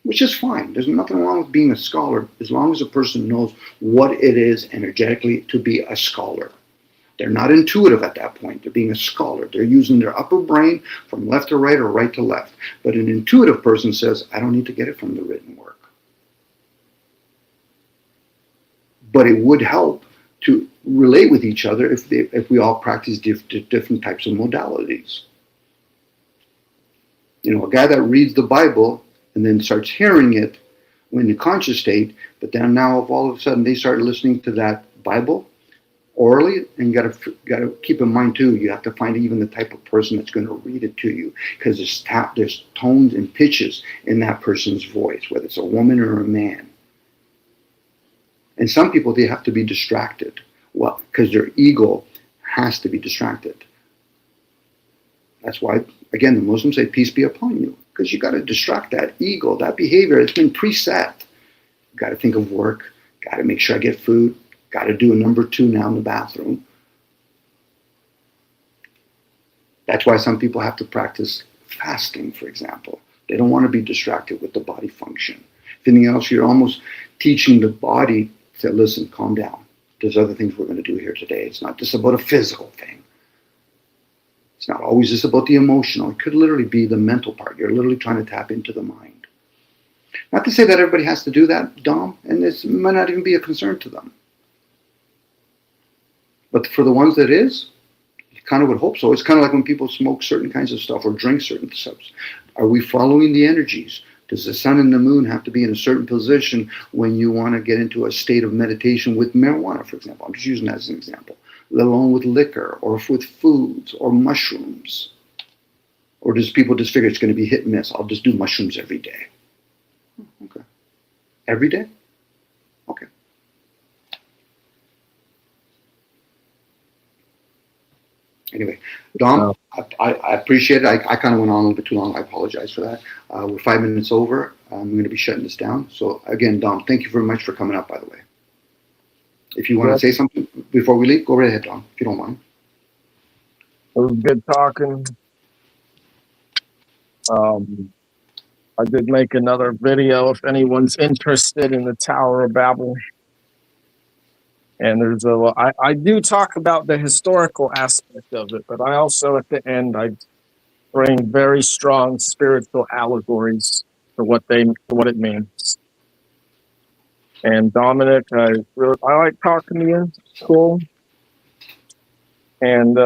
which is fine. There's nothing wrong with being a scholar as long as a person knows what it is energetically to be a scholar. They're not intuitive at that point. They're being a scholar. They're using their upper brain from left to right or right to left. But an intuitive person says, I don't need to get it from the written work. But it would help to relate with each other if we all practice different types of modalities. A guy that reads the Bible and then starts hearing it in the conscious state, but then now all of a sudden they start listening to that Bible orally, and you got to keep in mind too, you have to find even the type of person that's going to read it to you, because there's tones and pitches in that person's voice, whether it's a woman or a man. And some people, they have to be distracted, well, because their ego has to be distracted. That's why, again, the Muslims say, peace be upon you, because you got to distract that ego, that behavior. It's been preset. You got to think of work, got to make sure I get food, got to do a number 2 now in the bathroom. That's why some people have to practice fasting, for example. They don't want to be distracted with the body function. If anything else, you're almost teaching the body to listen, calm down. There's other things we're going to do here today. It's not just about a physical thing. It's not always just about the emotional. It could literally be the mental part. You're literally trying to tap into the mind. Not to say that everybody has to do that, Dom, and this might not even be a concern to them. But for the ones that is, you kind of would hope so. It's kind of like when people smoke certain kinds of stuff or drink certain stuff. Are we following the energies? Does the sun and the moon have to be in a certain position when you want to get into a state of meditation with marijuana, for example? I'm just using that as an example. Let alone with liquor or with foods or mushrooms. Or does people just figure it's going to be hit and miss? I'll just do mushrooms every day. Okay. Every day? Okay. Anyway, Dom, I appreciate it. I kind of went on a little bit too long. I apologize for that. We're 5 minutes over. I'm going to be shutting this down. So again, Dom, thank you very much for coming up, by the way. If you want to say something before we leave, go right ahead, Dom, if you don't mind. It was good talking. I did make another video if anyone's interested in the Tower of Babel. And I do talk about the historical aspect of it, but I also at the end I bring very strong spiritual allegories for what it means. And Dominic, I like talking to you. It's cool. And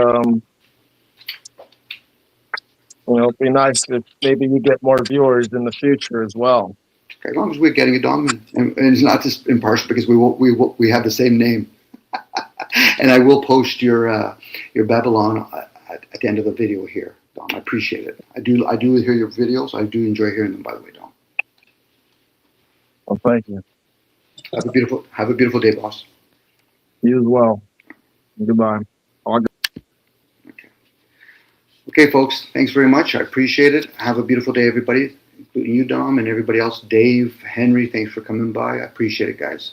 it'd be nice if maybe you get more viewers in the future as well. As long as we're getting it, Dom, and it's not just impartial because we have the same name. And I will post your Babylon at the end of the video here, Dom. I appreciate it. I do hear your videos. I do enjoy hearing them, by the way, Dom. Well, thank you. Have a beautiful day, boss. You as well. Goodbye. Okay, folks. Thanks very much. I appreciate it. Have a beautiful day, everybody, including you, Dom, and everybody else. Dave, Henry, thanks for coming by. I appreciate it, guys.